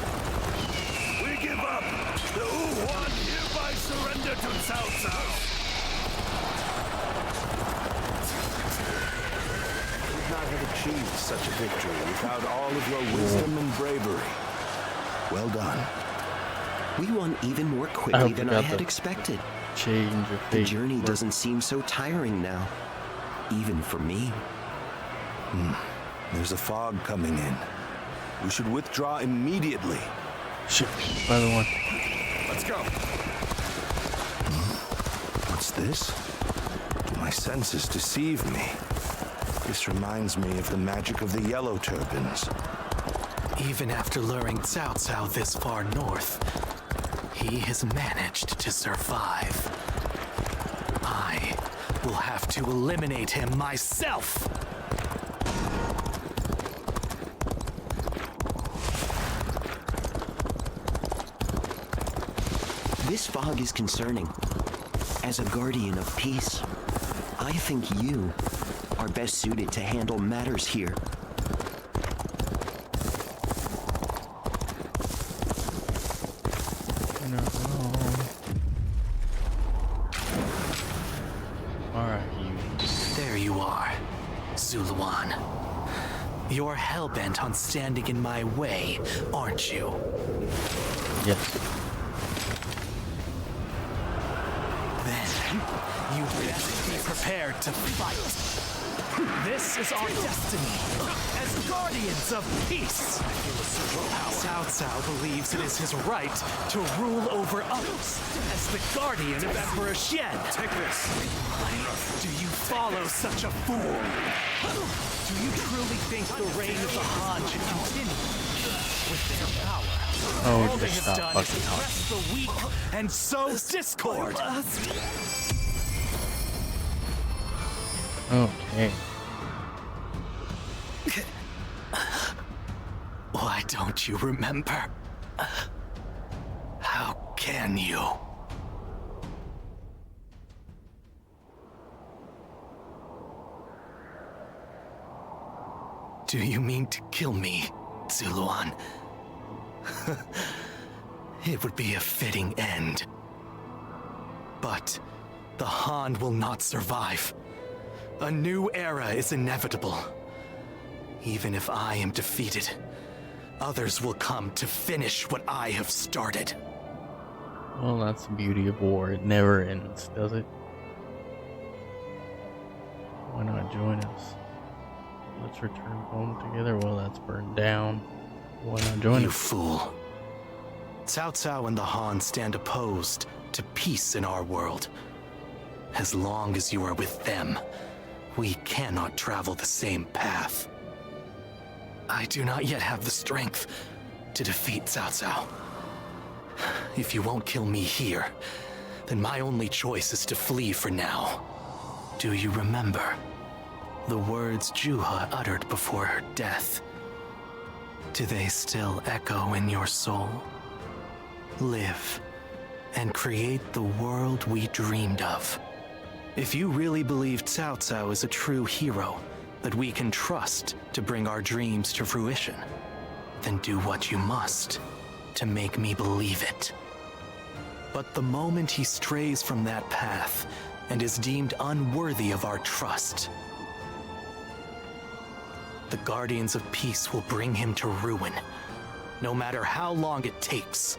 We give up. The Wuhan hereby surrender to Cao Cao. Could not have achieved such a victory without all of your wisdom and bravery. Well done. We won even more quickly than I had expected. Change of The journey doesn't seem so tiring now, even for me. There's a fog coming in. We should withdraw immediately. Shit, by the one. Let's go. What's this? My senses deceive me. This reminds me of the magic of the yellow turbans. Even after luring Cao Cao this far north, he has managed to survive. I will have to eliminate him myself! This fog is concerning. As a guardian of peace, I think you are best suited to handle matters here. There you are, Zuluan. You're hell-bent on standing in my way, aren't you? Yes. Then, you best be prepared to fight. This is our destiny, as guardians of peace. Cao Cao believes it is his right to rule over others, as the guardian of Emperor Xian. Take this. Do you follow such a fool? Do you truly think the reign of the Han should continue? With their power, Oh, all they just have stop done is fucking talking. oppress the weak and sow discord. Okay. Why don't you remember? How can you? Do you mean to kill me, Zuluan? It would be a fitting end. But the Han will not survive. A new era is inevitable. Even if I am defeated, others will come to finish what I have started. Well, that's the beauty of war. It never ends, does it? Why not join us? Let's return home together. Well, that's burned down. Why not join You us? fool. Cao Cao and the Han stand opposed to peace in our world. As long as you are with them, we cannot travel the same path. I do not yet have the strength to defeat Cao Cao. If you won't kill me here, then my only choice is to flee for now. Do you remember the words Juha uttered before her death? Do they still echo in your soul? Live and create the world we dreamed of. If you really believe Cao Cao is a true hero that we can trust to bring our dreams to fruition, then do what you must to make me believe it. But the moment he strays from that path and is deemed unworthy of our trust, the Guardians of Peace will bring him to ruin, no matter how long it takes.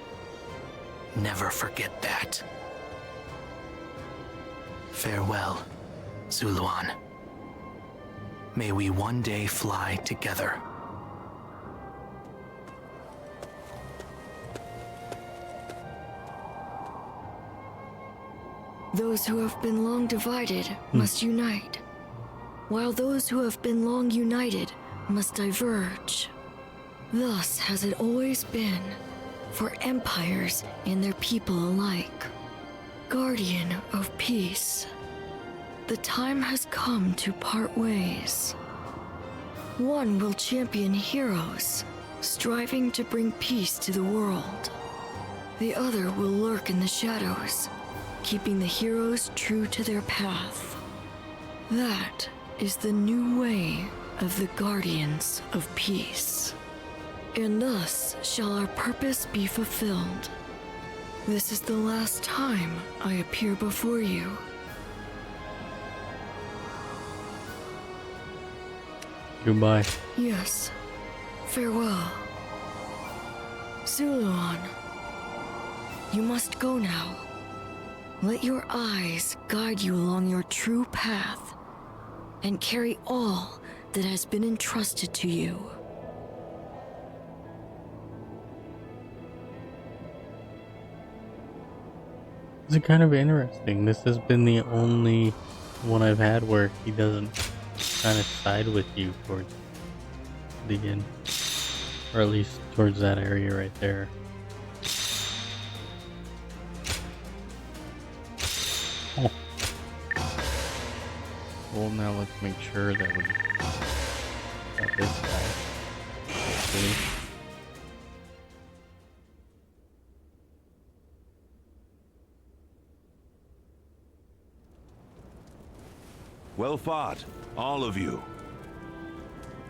Never forget that. Farewell, Zuluan. May we one day fly together. Those who have been long divided must unite, while those who have been long united must diverge. Thus has it always been for empires and their people alike. Guardian of Peace, the time has come to part ways. One will champion heroes, striving to bring peace to the world. The other will lurk in the shadows, keeping the heroes true to their path. That is the new way of the Guardians of Peace. And thus shall our purpose be fulfilled. This is the last time I appear before you. Goodbye. Yes. Farewell. Zuluan, you must go now. Let your eyes guide you along your true path, and carry all that has been entrusted to you. It's kind of interesting. This has been the only one I've had where he doesn't kind of side with you towards the end. Or at least towards that area right there. Oh. Well, now let's make sure that we got this guy. Hopefully. Well fought, all of you.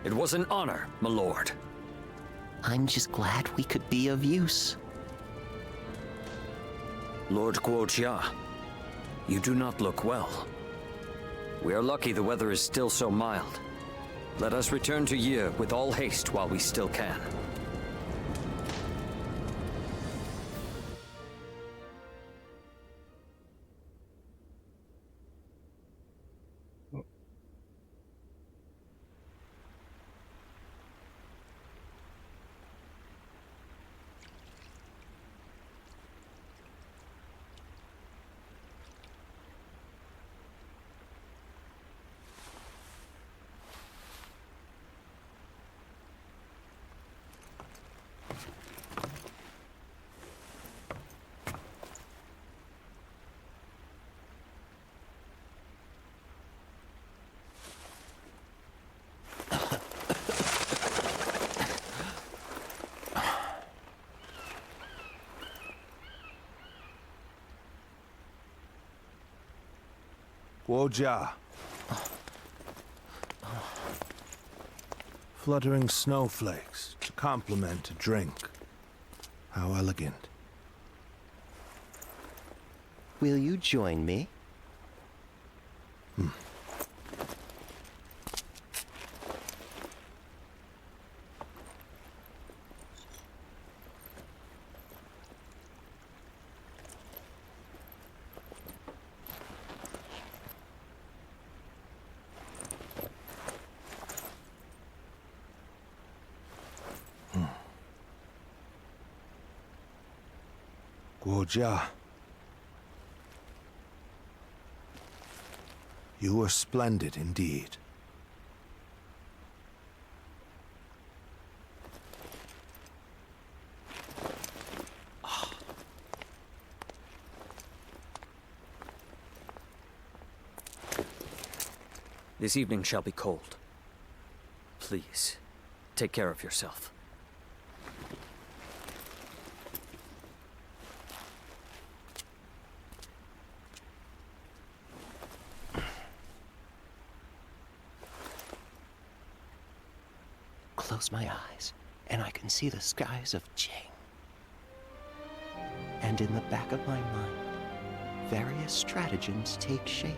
It was an honor, my lord. I'm just glad we could be of use. Lord Guojia, you do not look well. We are lucky the weather is still so mild. Let us return to Yi with all haste while we still can. Guojia. Fluttering snowflakes to complement a drink. How elegant. Will you join me? Guojia. You were splendid indeed. This evening shall be cold. Please, take care of yourself. Close my eyes, and I can see the skies of Jing. And in the back of my mind, various stratagems take shape.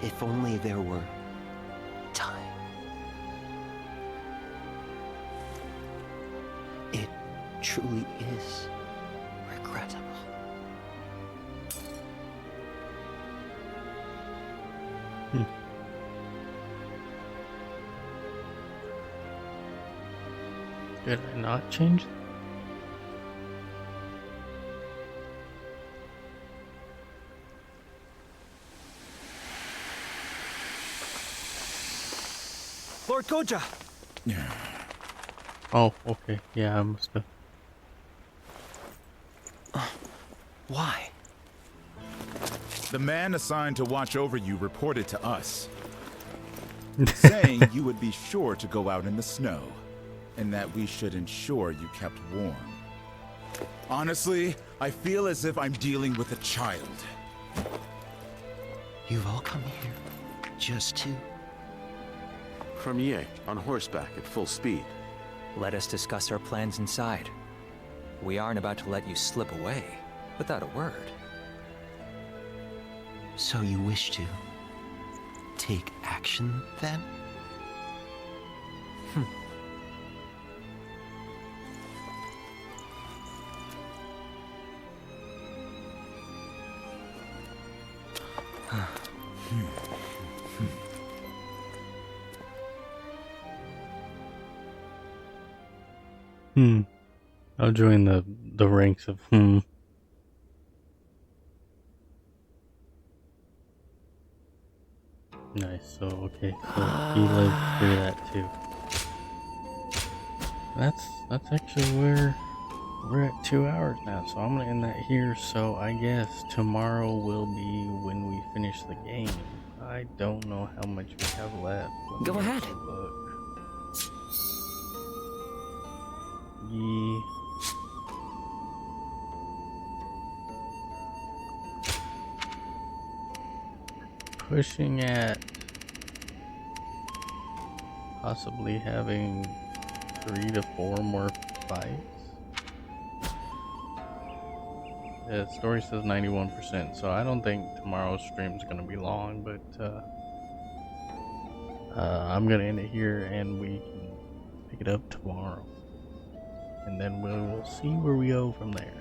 If only there were time. It truly is regrettable. Did I not change? Lord Goja! Oh, okay. Yeah, I must have. Why? The man assigned to watch over you reported to us, saying you would be sure to go out in the snow, and that we should ensure you kept warm. Honestly, I feel as if I'm dealing with a child. You've all come here just to... From Ye, on horseback at full speed. Let us discuss our plans inside. We aren't about to let you slip away without a word. So you wish to take action, then? I'll join the ranks of Nice. So okay, so he lived through that too. That's actually where we're at 2 hours now. So I'm gonna end that here. So I guess tomorrow will be when we finish the game. I don't know how much we have left. Go ahead. Look. Pushing at possibly having 3 to 4 more fights. The story says 91%, so I don't think tomorrow's stream is gonna be long, but I'm gonna end it here and we can pick it up tomorrow. And then we'll see where we go from there.